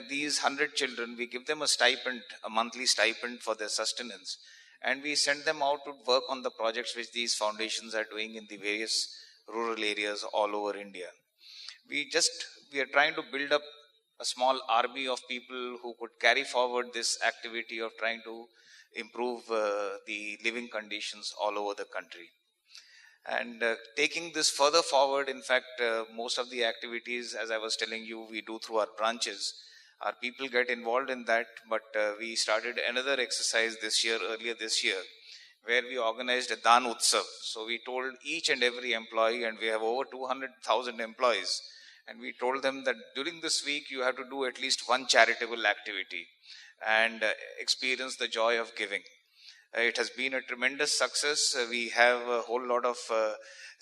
these 100 children, we give them a stipend, a monthly stipend for their sustenance, and we send them out to work on the projects which these foundations are doing in the various rural areas all over India. We are trying to build up a small army of people who could carry forward this activity of trying to improve the living conditions all over the country. And taking this further forward, in fact, most of the activities, as I was telling you, we do through our branches. Our people get involved in that, but we started another exercise earlier this year, where we organized a Dan Utsav. So we told each and every employee, and we have over 200,000 employees, and we told them that during this week you have to do at least one charitable activity and experience the joy of giving. It has been a tremendous success. We have a whole lot of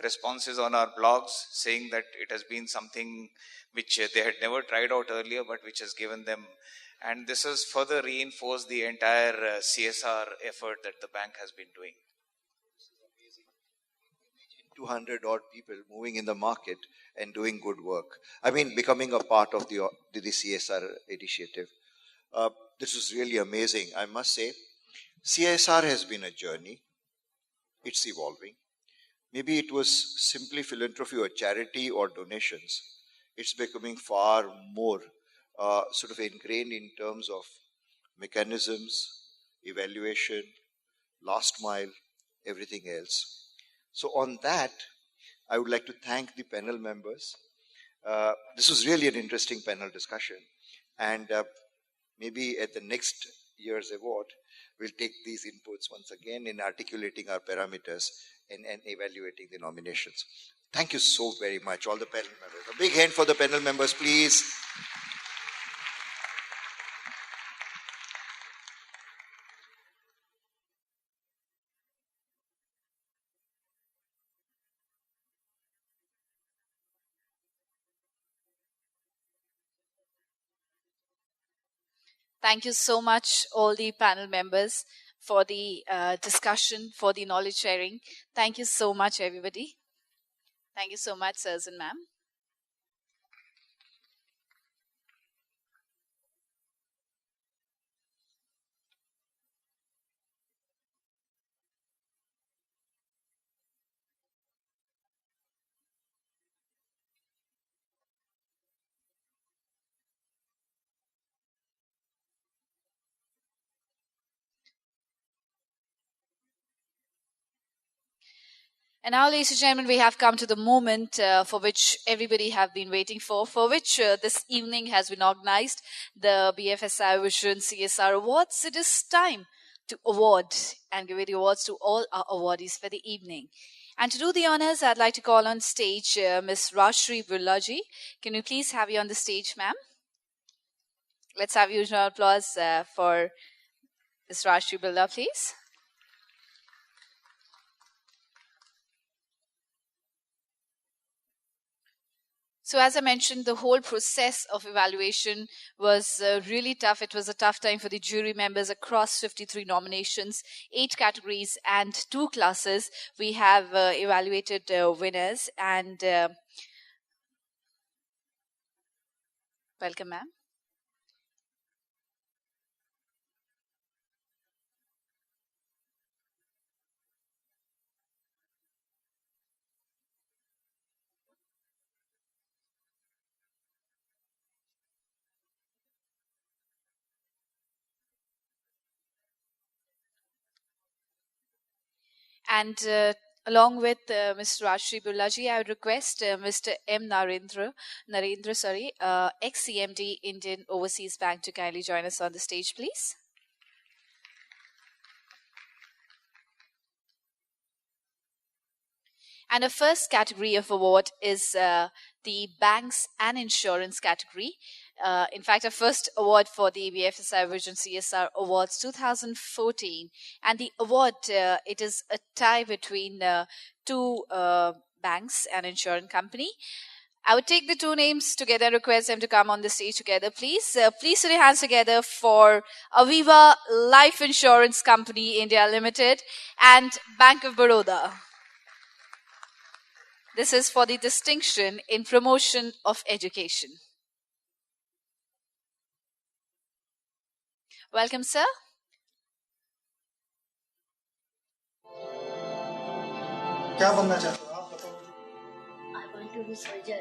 responses on our blogs saying that it has been something which they had never tried out earlier, but which has given them. And this has further reinforced the entire CSR effort that the bank has been doing. 200 odd people moving in the market and doing good work. I mean, becoming a part of the CSR initiative. This is really amazing. I must say, CSR has been a journey. It's evolving. Maybe it was simply philanthropy or charity or donations. It's becoming far more sort of ingrained in terms of mechanisms, evaluation, last mile, everything else. So on that, I would like to thank the panel members. This was really an interesting panel discussion. And maybe at the next year's award, we'll take these inputs once again in articulating our parameters and evaluating the nominations. Thank you so very much, all the panel members. A big hand for the panel members, please. Thank you so much, all the panel members, for the discussion, for the knowledge sharing. Thank you so much, everybody. Thank you so much, sirs and ma'am. And now, ladies and gentlemen, we have come to the moment for which everybody have been waiting for which this evening has been organized, the BFSI Vision CSR Awards. It is time to award and give the awards to all our awardees for the evening. And to do the honors, I'd like to call on stage Ms. Rashri Birlaji. Can we please have you on the stage, ma'am? Let's have usual applause for Ms. Rashri Birla, please. So as I mentioned, the whole process of evaluation was really tough. It was a tough time for the jury members across 53 nominations, 8 categories and 2 classes. We have evaluated winners and welcome, ma'am. And along with Ms. Rashri Birlaji, I would request Mr. M. Narendra, ex-CMD Indian Overseas Bank, to kindly join us on the stage, please. And the first category of award is the banks and insurance category. In fact, a first award for the BFSI Vision CSR Awards 2014. And the award, it is a tie between two banks and insurance company. I would take the two names together, request them to come on the stage together, please. Please put your hands together for Aviva Life Insurance Company India Limited and Bank of Baroda. This is for the distinction in promotion of education. Welcome, sir. क्या बनना चाहते हो आप बताओ? I want to be soldier.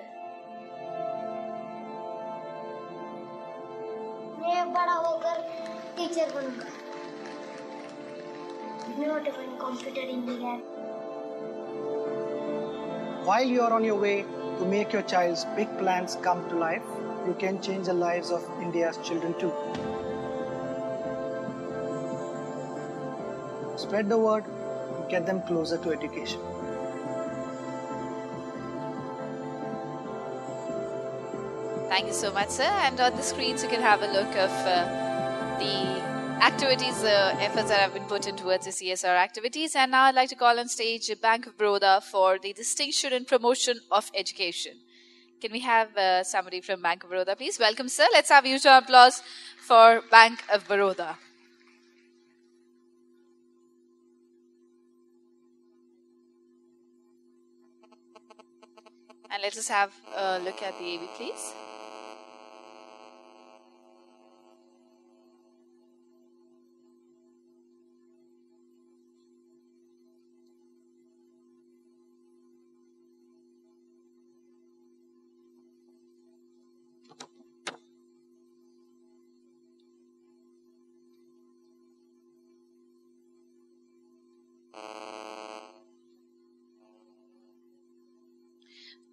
मैं बड़ा होकर teacher बनूंगा. मैं automatic computer engineer. While you are on your way to make your child's big plans come to life, you can change the lives of India's children too. Spread the word, get them closer to education. Thank you so much, sir. And on the screens, you can have a look of the activities, efforts that have been put in towards the CSR activities. And now I'd like to call on stage Bank of Baroda for the distinction and promotion of education. Can we have somebody from Bank of Baroda, please? Welcome, sir. Let's have huge applause for Bank of Baroda. And let us have a look at the AV, please.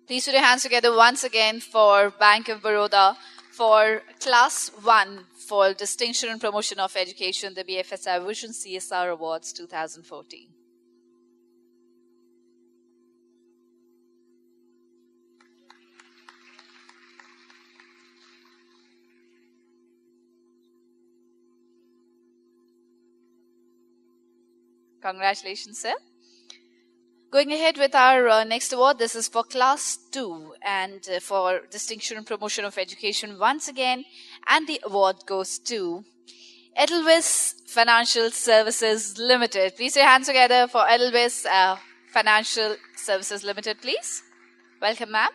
Please put your hands together once again for Bank of Baroda for Class 1 for Distinction and Promotion of Education, the BFSI Vision CSR Awards 2014. Congratulations, sir. Going ahead with our next award, this is for Class 2 and for Distinction and Promotion of Education once again. And the award goes to Edelweiss Financial Services Limited. Please put your hands together for Edelweiss Financial Services Limited, please. Welcome, ma'am.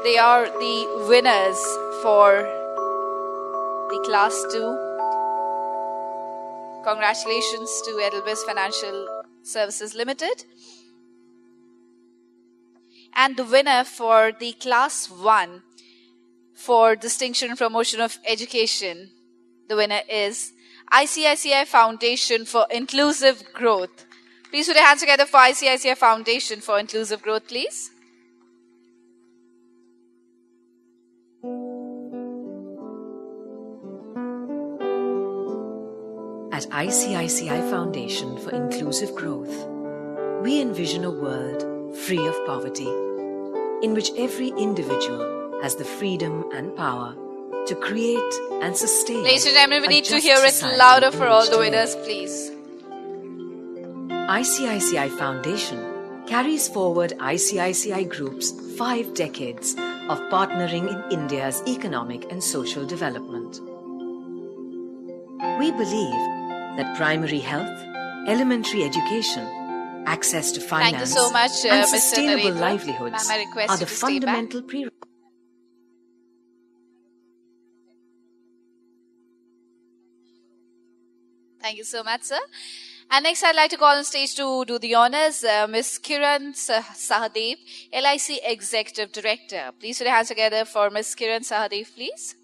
They are the winners for the Class 2. Congratulations to Edelweiss Financial Services Limited. And the winner for the Class 1 for Distinction and Promotion of Education, the winner is ICICI Foundation for Inclusive Growth. Please put your hands together for ICICI Foundation for Inclusive Growth, please. At ICICI Foundation for Inclusive Growth, we envision a world free of poverty, in which every individual has the freedom and power to create and sustain. Ladies and gentlemen, we need to hear it louder for all the winners, please. ICICI Foundation carries forward ICICI Group's 5 decades of partnering in India's economic and social development. We believe that primary health, elementary education, access to finance, Thank you so much, and Mr. sustainable Narendra. livelihoods Ma'am, I request are you the to stay back. fundamental prerequisites. Thank you so much, sir. And next, I'd like to call on stage to do the honors, Ms. Kiran Sahadev, LIC Executive Director. Please put your hands together for Ms. Kiran Sahadev, please.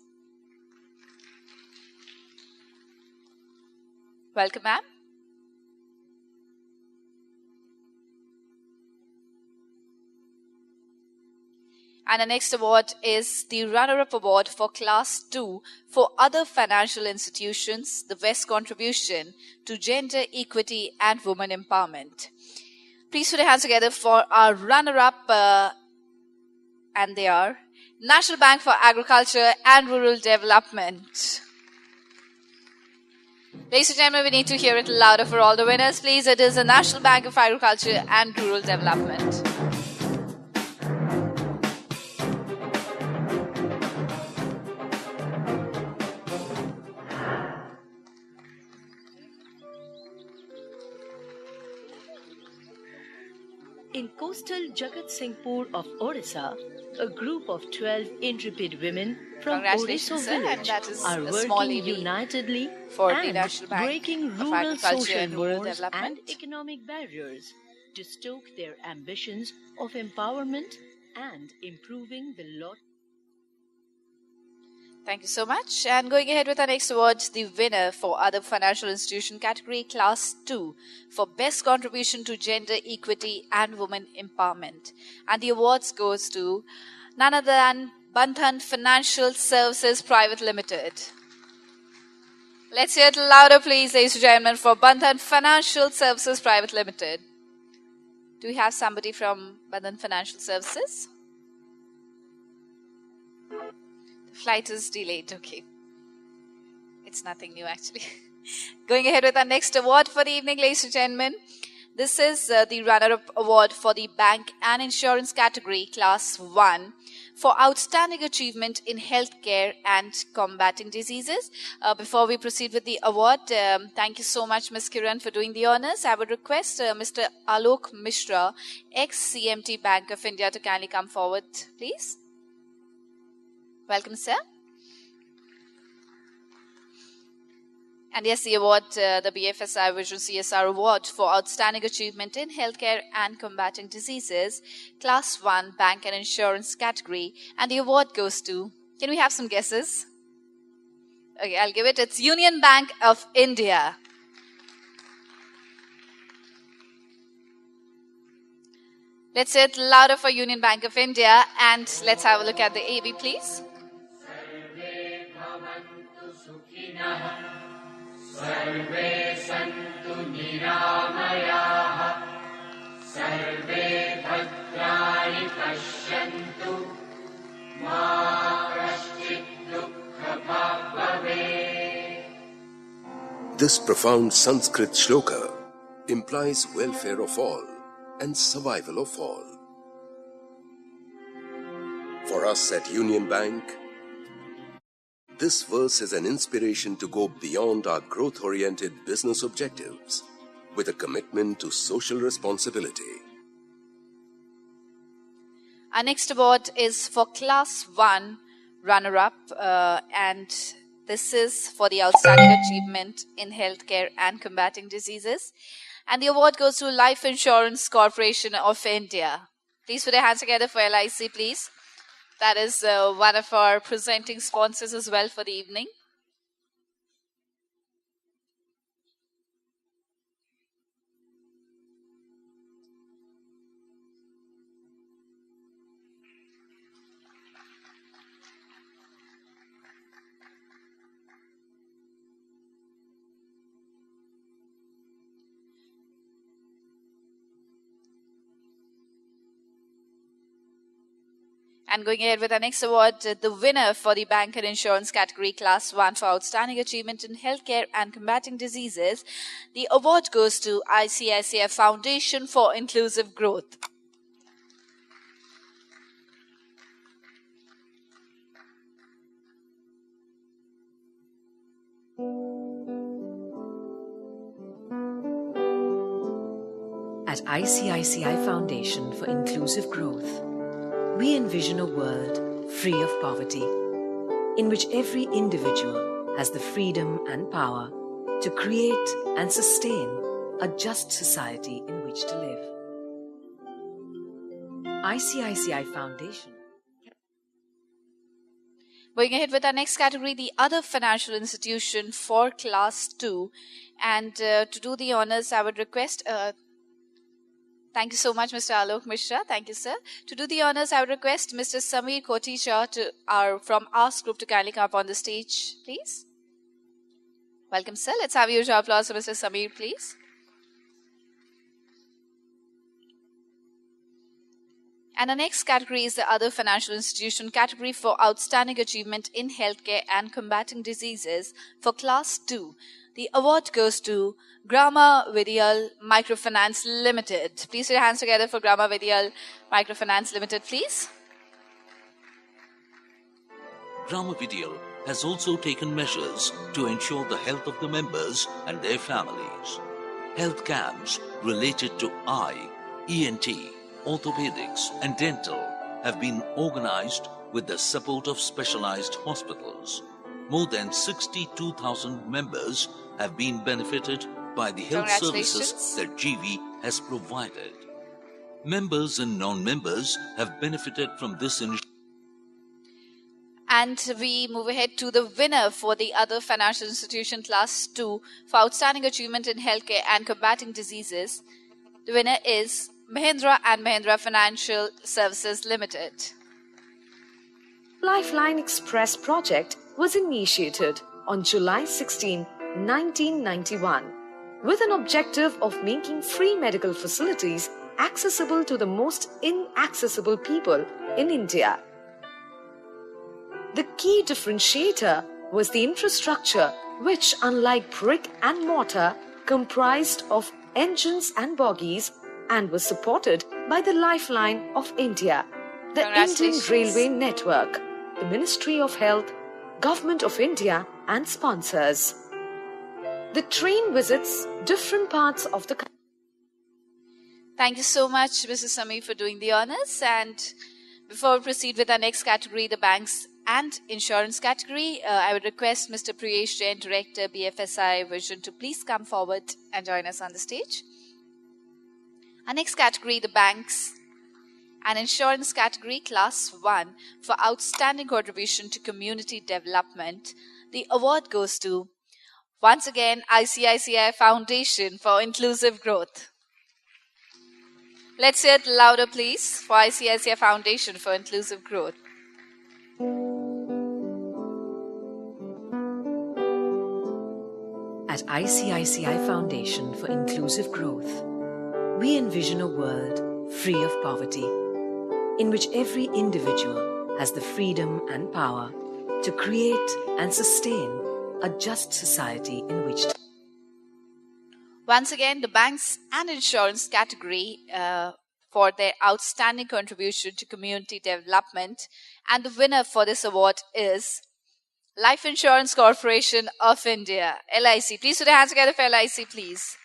Welcome, ma'am. And the next award is the runner-up award for Class 2 for other financial institutions, the best contribution to gender equity and women empowerment. Please put your hands together for our runner-up, and they are National Bank for Agriculture and Rural Development. Ladies and gentlemen, we need to hear it louder for all the winners, please. It is the National Bank of Agriculture and Rural Development. In coastal Jagatsinghpur of Odisha, a group of 12 intrepid women from Oriso village are working unitedly and breaking rural social wars and economic barriers to stoke their ambitions of empowerment and improving the lot. Thank you so much. And going ahead with our next award, the winner for other financial institution category, Class 2, for best contribution to gender equity and women empowerment. And the awards goes to none other than Bandhan Financial Services Private Limited. Let's hear it louder, please, ladies and gentlemen, for Bandhan Financial Services Private Limited. Do we have somebody from Bandhan Financial Services? Flight is delayed. Okay. It's nothing new, actually. Going ahead with our next award for the evening, ladies and gentlemen. This is the runner-up award for the bank and insurance category, Class 1, for outstanding achievement in healthcare and combating diseases. Before we proceed with the award, thank you so much, Ms. Kiran, for doing the honors. I would request Mr. Alok Mishra, ex-CMT Bank of India, to kindly come forward, please. Welcome, sir. And yes, the award, the BFSI Vision CSR Award for Outstanding Achievement in Healthcare and Combating Diseases, Class 1 Bank and Insurance category. And the award goes to, can we have some guesses? Okay, I'll give it. It's Union Bank of India. Let's say it louder for Union Bank of India. And let's have a look at the AB, please. Sarve santu niramayaha, sarve bhadrani pashyantu, ma kaschit dukkha bhave. This profound Sanskrit shloka implies welfare of all and survival of all. For us at Union Bank, this verse is an inspiration to go beyond our growth-oriented business objectives with a commitment to social responsibility. Our next award is for Class 1 runner-up, and this is for the outstanding achievement in healthcare and combating diseases. And the award goes to Life Insurance Corporation of India. Please put your hands together for LIC, please. That is one of our presenting sponsors as well for the evening. And going ahead with our next award, the winner for the bank and insurance category, Class 1 for outstanding achievement in healthcare and combating diseases. The award goes to ICICI Foundation for Inclusive Growth. At ICICI Foundation for Inclusive Growth, we envision a world free of poverty, in which every individual has the freedom and power to create and sustain a just society in which to live. ICICI Foundation. Going ahead with our next category, the other financial institution for Class 2. And to do the honors, I would request Thank you so much, Mr. Alok Mishra. Thank you, sir. To do the honors, I would request Mr. Sameer Kotecha from ARS Group to kindly come up on the stage, please. Welcome, sir. Let's have your applause for Mr. Sameer, please. And the next category is the other financial institution category for outstanding achievement in healthcare and combating diseases for class 2. The award goes to Grama Vidyal Microfinance Limited. Please put your hands together for Grama Vidyal Microfinance Limited, please. Grama Vidyal has also taken measures to ensure the health of the members and their families. Health camps related to eye, ENT, orthopedics and dental have been organized with the support of specialized hospitals. More than 62,000 members have been benefited by the health services that GV has provided. Members and non-members have benefited from this initiative. And we move ahead to the winner for the other financial institution class 2 for outstanding achievement in healthcare and combating diseases. The winner is Mahindra and Mahindra Financial Services Limited. Lifeline Express project was initiated on July 16, 1991, with an objective of making free medical facilities accessible to the most inaccessible people in India. The key differentiator was the infrastructure, which, unlike brick and mortar, comprised of engines and bogies and was supported by the Lifeline of India, the Indian Railway Network, the Ministry of Health, Government of India and sponsors. The train visits different parts of the country. Thank you so much, Mrs. Sameer, for doing the honors. And before we proceed with our next category, the banks and insurance category, I would request Mr. Priyesh Jain, Director, BFSI Vision, to please come forward and join us on the stage. Our next category, the banks and insurance category, class 1, for outstanding contribution to community development. The award goes to, once again, ICICI Foundation for Inclusive Growth. Let's hear it louder, please, for ICICI Foundation for Inclusive Growth. At ICICI Foundation for Inclusive Growth, we envision a world free of poverty, in which every individual has the freedom and power to create and sustain a just society in which to. Once again, the banks and insurance category for their outstanding contribution to community development. And the winner for this award is Life Insurance Corporation of India, LIC. Please put your hands together for LIC, please.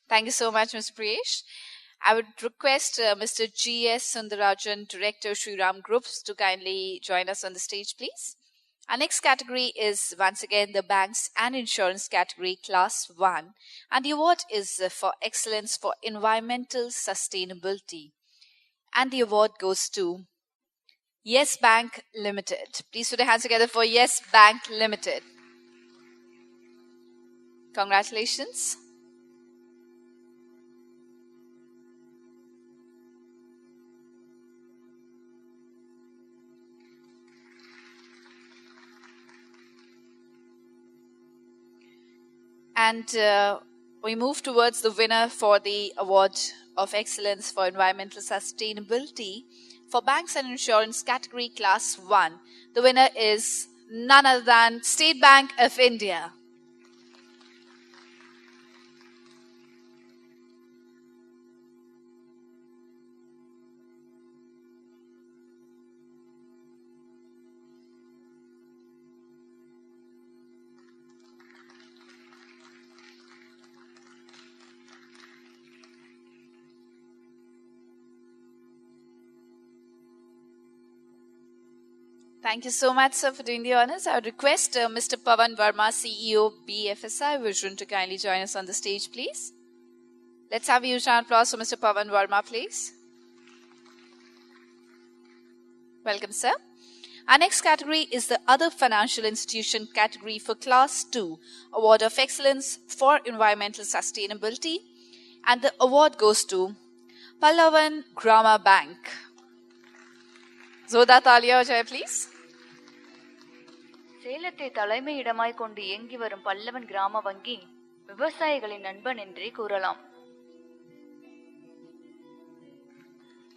Thank you so much, Mr. Priyesh. I would request Mr. G.S. Sundarajan, Director, Shriram Groups, to kindly join us on the stage, please. Our next category is, once again, the banks and insurance category, class 1. And the award is for excellence for environmental sustainability. And the award goes to Yes Bank Limited. Please put your hands together for Yes Bank Limited. Congratulations. And we move towards the winner for the Award of Excellence for Environmental Sustainability for Banks and Insurance category class 1. The winner is none other than State Bank of India. Thank you so much, sir, for doing the honors. I would request Mr. Pavan Verma, CEO, BFSI Vision, to kindly join us on the stage, please. Let's have a huge round of applause for Mr. Pavan Verma, please. Welcome, sir. Our next category is the Other Financial Institution category for Class 2, Award of Excellence for Environmental Sustainability. And the award goes to Pallavan Grama Bank. Zoda Talia Jai, please. சேலத்தை தலைமையிடமாய் கொண்டு இயங்கி வரும் பல்லவன் கிராம வங்கி விவசாயிகளின் நண்பன் என்றே கூறலாம்.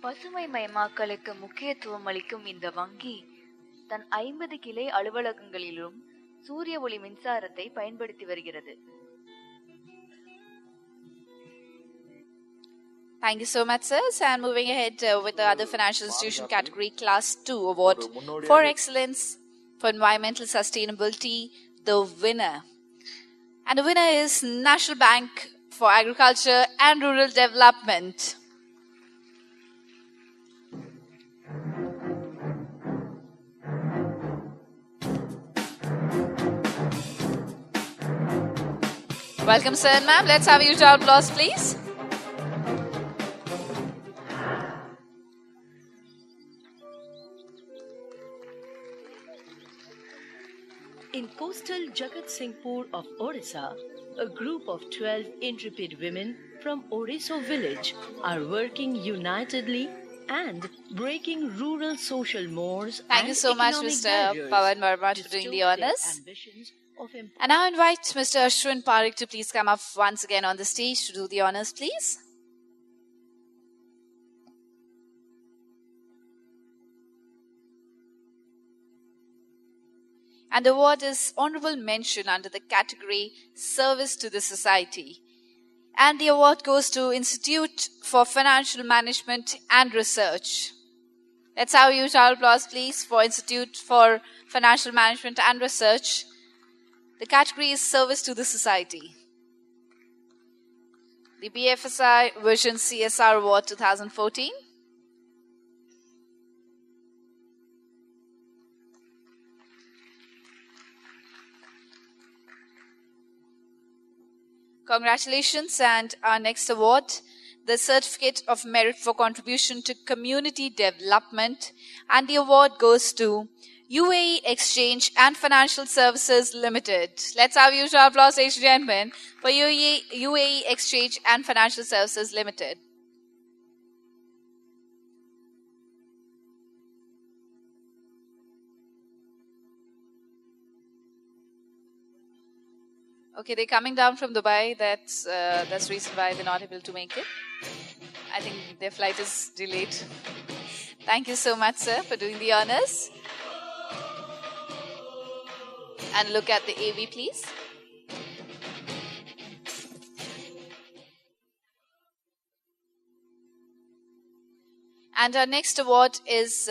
பசுமை மயமாக்கலுக்கு முக்கியத்துவம் அளிக்கும் இந்த வங்கி தன் 50 கிளை அலுவலகங்களிலும் சூரிய ஒளி மின்சாரத்தை பயன்படுத்தி வருகிறது. Thank you so much, sir. And moving ahead with the Other Financial Institution category, Class 2 Award for Excellence for Environmental Sustainability, the winner. And the winner is National Bank for Agriculture and Rural Development. Welcome, sir and ma'am. Let's have a huge applause, please. In coastal Jagat Singhpur of Odisha, a group of 12 intrepid women from Oriso village are working unitedly and breaking rural social mores. Thank you so much, Mr. Pavan Verma, for doing the honors. And now I invite Mr. Ashwin Parekh to please come up once again on the stage to do the honors, please. And the award is Honorable Mention under the category Service to the Society. And the award goes to Institute for Financial Management and Research. Let's have a huge applause, please, for Institute for Financial Management and Research. The category is Service to the Society. The BFSI Vision CSR Award 2014. Congratulations. And our next award, the Certificate of Merit for Contribution to Community Development. And the award goes to UAE Exchange and Financial Services Limited. Let's have a huge applause, ladies and gentlemen, for UAE Exchange and Financial Services Limited. Okay, they're coming down from Dubai. That's the reason why they're not able to make it. I think their flight is delayed. Thank you so much, sir, for doing the honors. And look at the AV, please. And our next award is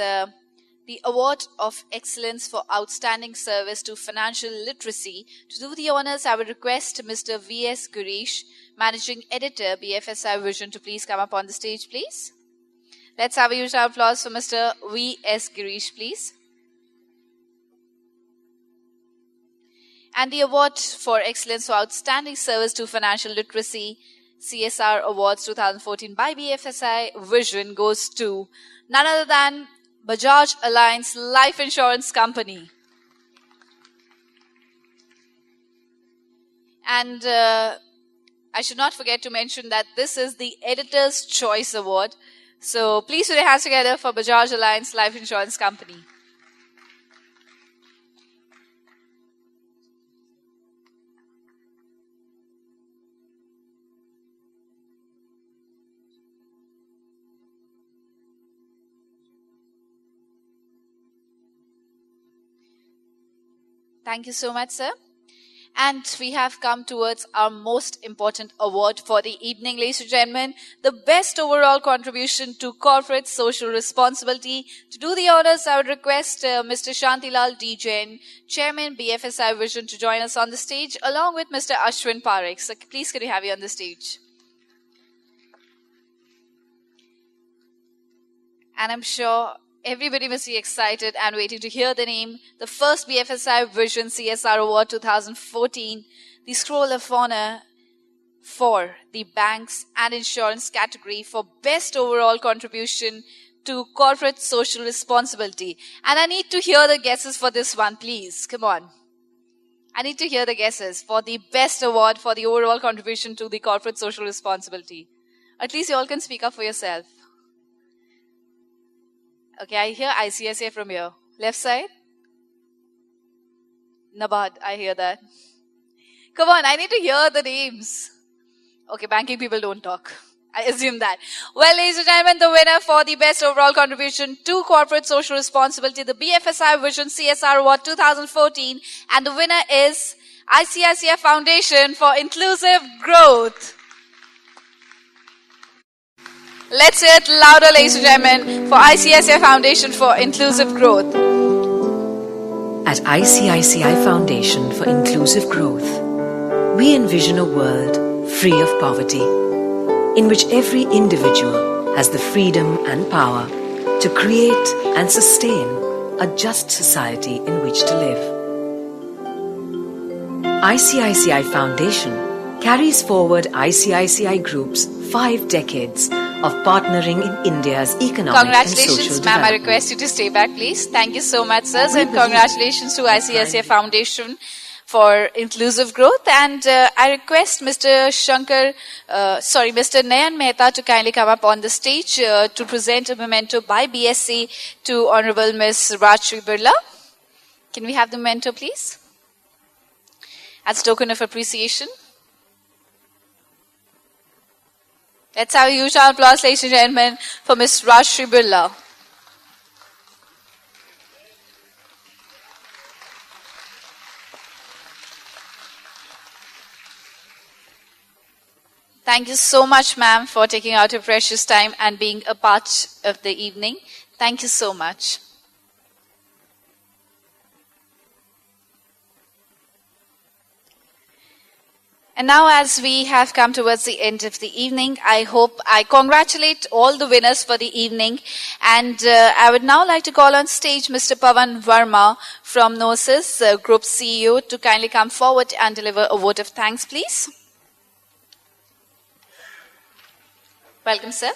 the Award of Excellence for Outstanding Service to Financial Literacy. To do the honors, I would request Mr. V.S. Girish, Managing Editor, BFSI Vision, to please come up on the stage, please. Let's have a huge applause for Mr. V.S. Girish, please. And the Award for Excellence for Outstanding Service to Financial Literacy, CSR Awards 2014 by BFSI Vision goes to none other than Bajaj Alliance Life Insurance Company. And I should not forget to mention that this is the Editor's Choice Award. So please put your hands together for Bajaj Alliance Life Insurance Company. Thank you so much, sir. And we have come towards our most important award for the evening, ladies and gentlemen, the best overall contribution to corporate social responsibility. To do the honors, I would request Mr. Shantilal D. Jain, Chairman, BFSI Vision, to join us on the stage, along with Mr. Ashwin Parekh. So please, could we have you on the stage? And I'm sure Everybody must be excited and waiting to hear the name. The first BFSI Vision CSR Award 2014, the Scroll of Honor for the banks and insurance category for best overall contribution to corporate social responsibility. And I need to hear the guesses for this one, please. Come on. I need to hear the guesses for the best award for the overall contribution to the corporate social responsibility. At least you all can speak up for yourself. Okay, I hear ICICI from here. Left side? NABARD, I hear that. Come on, I need to hear the names. Okay, banking people don't talk. I assume that. Well, ladies and gentlemen, the winner for the best overall contribution to corporate social responsibility, the BFSI Vision CSR Award 2014, and the winner is ICICI Foundation for Inclusive Growth. Let's hear it louder, ladies and gentlemen, for ICICI Foundation for Inclusive Growth. At ICICI Foundation for Inclusive Growth, we envision a world free of poverty, in which every individual has the freedom and power to create and sustain a just society in which to live. ICICI Foundation carries forward ICICI Group's 5 decades of partnering in India's economic and social Congratulations, ma'am. I development. request you to stay back, please. Thank you so much, sirs, and congratulations to ICICI Foundation for Inclusive Growth. And I request Mr. Mr. Nayan Mehta to kindly come up on the stage to present a memento by BSc to Honorable Ms. Rajshri Birla. Can we have the memento, please? As a token of appreciation. Let's have a huge round of applause, ladies and gentlemen, for Ms. Rajshri Birla. Thank you so much, ma'am, for taking out your precious time and being a part of the evening. Thank you so much. And now, as we have come towards the end of the evening, I congratulate all the winners for the evening. And I would now like to call on stage Mr. Pavan Verma from Gnosis Group CEO to kindly come forward and deliver a vote of thanks, please. Welcome, sir.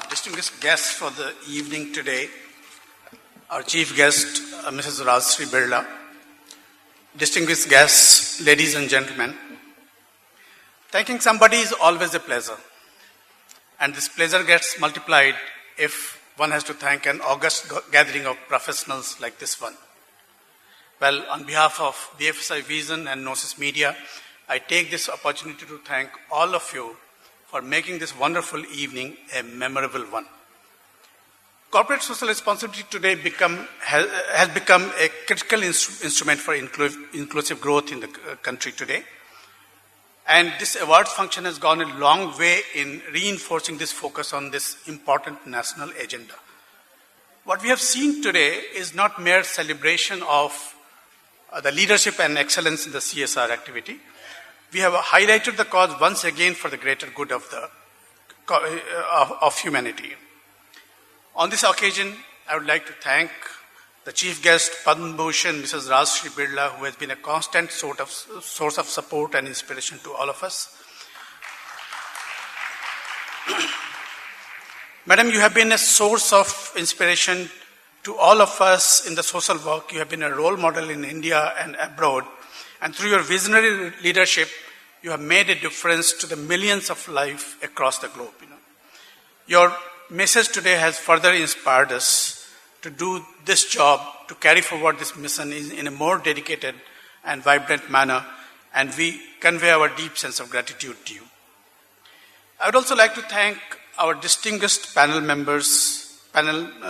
Distinguished guests for the evening today, our chief guest, Mrs. Rajshri Birla, distinguished guests, ladies and gentlemen, thanking somebody is always a pleasure. And this pleasure gets multiplied if one has to thank an august gathering of professionals like this one. Well, on behalf of BFSI Vision and Gnosis Media, I take this opportunity to thank all of you for making this wonderful evening a memorable one. Corporate social responsibility today has become a critical instrument for inclusive growth in the country today. And this awards function has gone a long way in reinforcing this focus on this important national agenda. What we have seen today is not mere celebration of the leadership and excellence in the CSR activity. We have highlighted the cause once again for the greater good of humanity. On this occasion, I would like to thank the chief guest, Padma Bhushan, Mrs. Rajshri Birla, who has been a constant source of support and inspiration to all of us. Madam, you have been a source of inspiration to all of us in the social work. You have been a role model in India and abroad. And through your visionary leadership, you have made a difference to the millions of lives across the globe. Your message today has further inspired us to do this job, to carry forward this mission in a more dedicated and vibrant manner, and we convey our deep sense of gratitude to you. I would also like to thank our distinguished panel members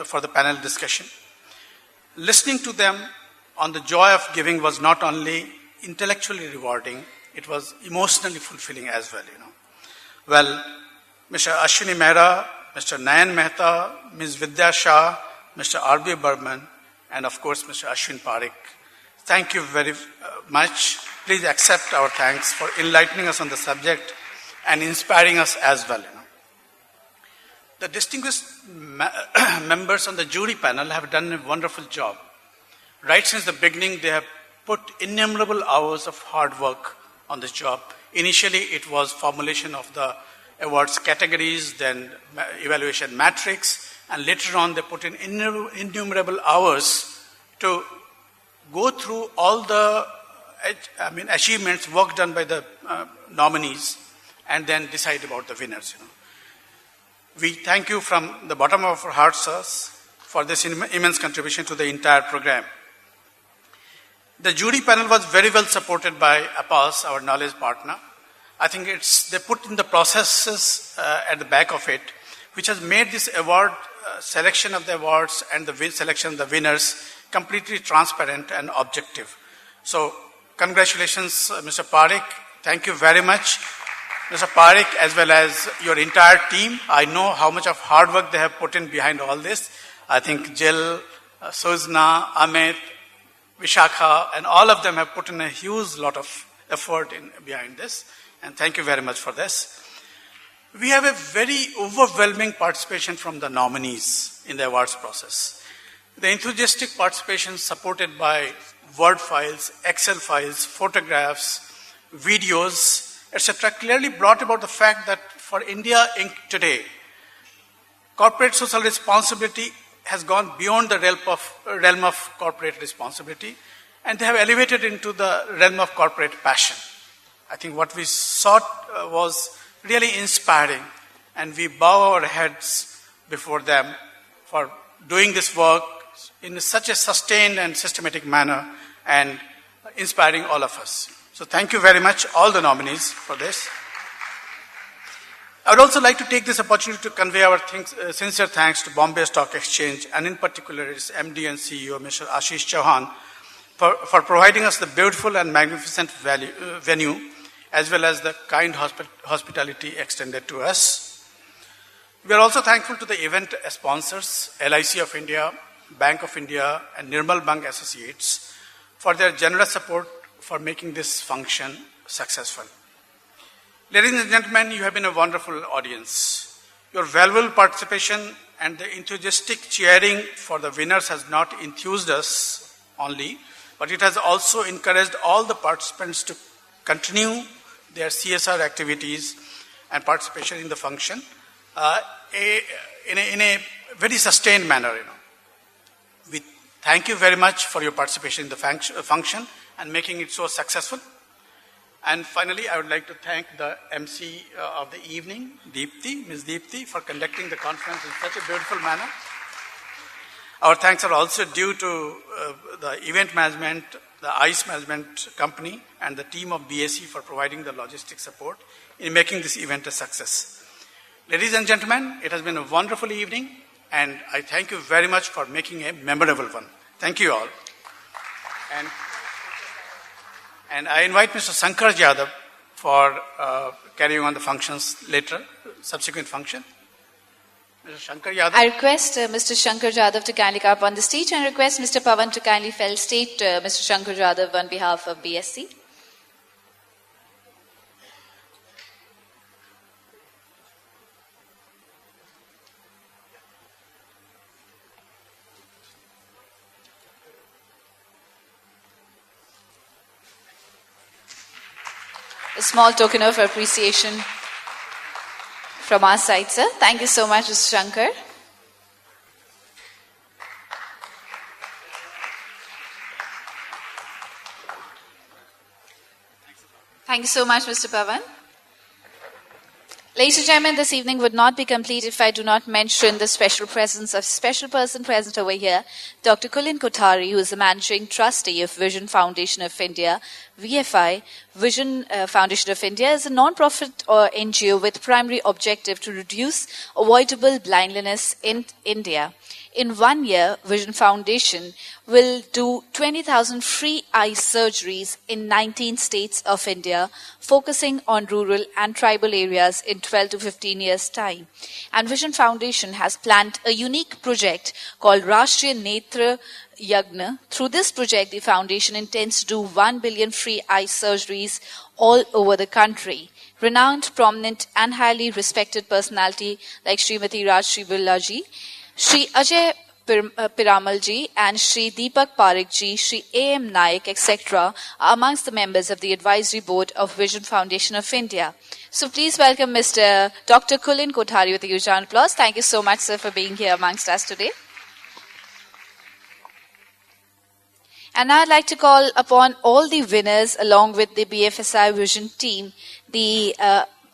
for the panel discussion. Listening to them on the joy of giving was not only intellectually rewarding, it was emotionally fulfilling as well. Well, Mr. Ashwini Mehra, Mr. Nayan Mehta, Ms. Vidya Shah, Mr. R.B. Burman, and of course, Mr. Ashwin Parekh. Thank you very much. Please accept our thanks for enlightening us on the subject and inspiring us as well. The distinguished members on the jury panel have done a wonderful job. Right since the beginning, they have put innumerable hours of hard work on this job. Initially, it was formulation of the awards categories, then evaluation matrix, and later on, they put in innumerable hours to go through all the achievements, work done by the nominees, and then decide about the winners. We thank you from the bottom of our hearts, sirs, for this immense contribution to the entire program. The jury panel was very well supported by APAS, our knowledge partner. I think they put in the processes at the back of it, which has made this award, selection of the awards and the selection of the winners completely transparent and objective. So, congratulations, Mr. Parekh. Thank you very much. Mr. Parekh, as well as your entire team. I know how much of hard work they have put in behind all this. I think Jill, Suzna, Amit, Vishakha, and all of them have put in a huge lot of effort behind this. And thank you very much for this. We have a very overwhelming participation from the nominees in the awards process. The enthusiastic participation supported by Word files, Excel files, photographs, videos, etc. clearly brought about the fact that for India Inc. today, corporate social responsibility has gone beyond the realm of corporate responsibility, and they have elevated into the realm of corporate passion. I think what we sought was really inspiring, and we bow our heads before them for doing this work in such a sustained and systematic manner and inspiring all of us. So thank you very much, all the nominees, for this. I would also like to take this opportunity to convey our sincere thanks to Bombay Stock Exchange, and in particular its MD and CEO, Mr. Ashish Chauhan, for providing us the beautiful and magnificent venue, as well as the kind hospitality extended to us. We are also thankful to the event sponsors, LIC of India, Bank of India, and Nirmal Bang Associates, for their generous support for making this function successful. Ladies and gentlemen, you have been a wonderful audience. Your valuable participation and the enthusiastic cheering for the winners has not enthused us only, but it has also encouraged all the participants to continue their CSR activities and participation in the function in a very sustained manner. We thank you very much for your participation in the function and making it so successful. And finally, I would like to thank the MC of the evening, Deepthi, Ms. Deepthi, for conducting the conference in such a beautiful manner. Our thanks are also due to the event management, the ICE management company, and the team of BSE for providing the logistic support in making this event a success. Ladies and gentlemen, it has been a wonderful evening, and I thank you very much for making a memorable one. Thank you all. And I invite Mr. Shankar Yadav for carrying on the functions later, subsequent function. Mr. Shankar Yadav. I request Mr. Shankar Yadav to kindly come up on the stage, and request Mr. Pavan to kindly felicitate Mr. Shankar Yadav on behalf of BSC. A small token of appreciation from our side, sir. Thank you so much, Mr. Shankar. Thank you so much, Mr. Pavan. Ladies and gentlemen, this evening would not be complete if I do not mention the special presence of special person present over here, Dr. Kulin Kothari, who is the Managing Trustee of Vision Foundation of India, VFI, Vision Foundation of India is a non-profit NGO with primary objective to reduce avoidable blindness in India. In 1 year, Vision Foundation will do 20,000 free eye surgeries in 19 states of India, focusing on rural and tribal areas in 12 to 15 years' time. And Vision Foundation has planned a unique project called Rashtriya Netra Yagna. Through this project, the foundation intends to do 1 billion free eye surgeries all over the country. Renowned, prominent, and highly respected personality like Srimati Rajshri Birla ji, Shri Ajay Piramal ji, and Shri Deepak Parekh ji, Shri A.M. Naik, etc. are amongst the members of the advisory board of Vision Foundation of India. So please welcome Mr. Dr. Kulin Kothari with a huge round of applause. Thank you so much, sir, for being here amongst us today. And now I'd like to call upon all the winners along with the BFSI Vision team, the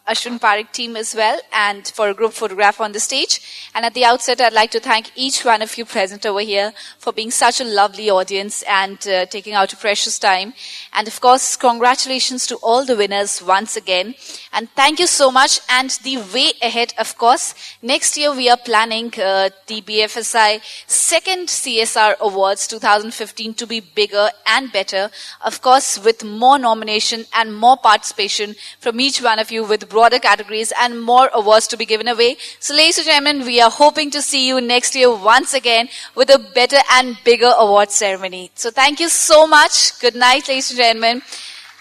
Ashwin Parekh team as well, and for a group photograph on the stage. And at the outset, I'd like to thank each one of you present over here for being such a lovely audience and taking out your precious time. And of course, congratulations to all the winners once again. And thank you so much. And the way ahead, of course, next year we are planning the BFSI second CSR Awards 2015 to be bigger and better. Of course, with more nomination and more participation from each one of you with broader categories and more awards to be given away. So ladies and gentlemen, we are hoping to see you next year once again with a better and bigger award ceremony. So thank you so much. Good night, ladies and gentlemen.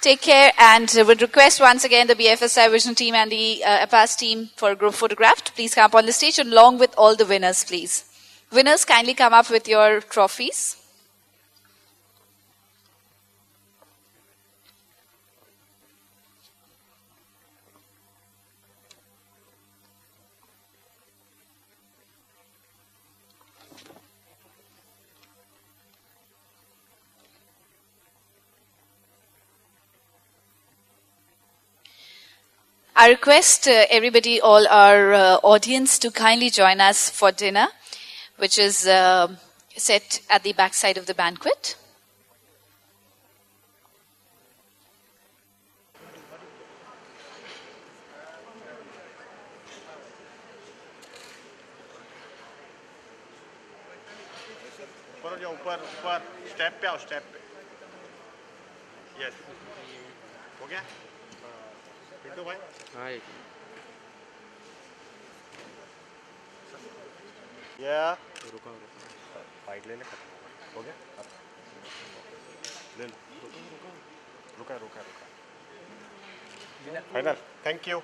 Take care, and would request once again the BFSI Vision team and the APAS team for a group photograph to please come up on the stage along with all the winners, please. Winners, kindly come up with your trophies. I request everybody, all our audience, to kindly join us for dinner, which is set at the back side of the banquet. ऊपर step पे आओ, step पे। Yes, हो गया? पिंटू भाई? हाँ। या रुका फाइट ले ले, हो गया? ले लो, रुका रुका रुका। Final, thank you.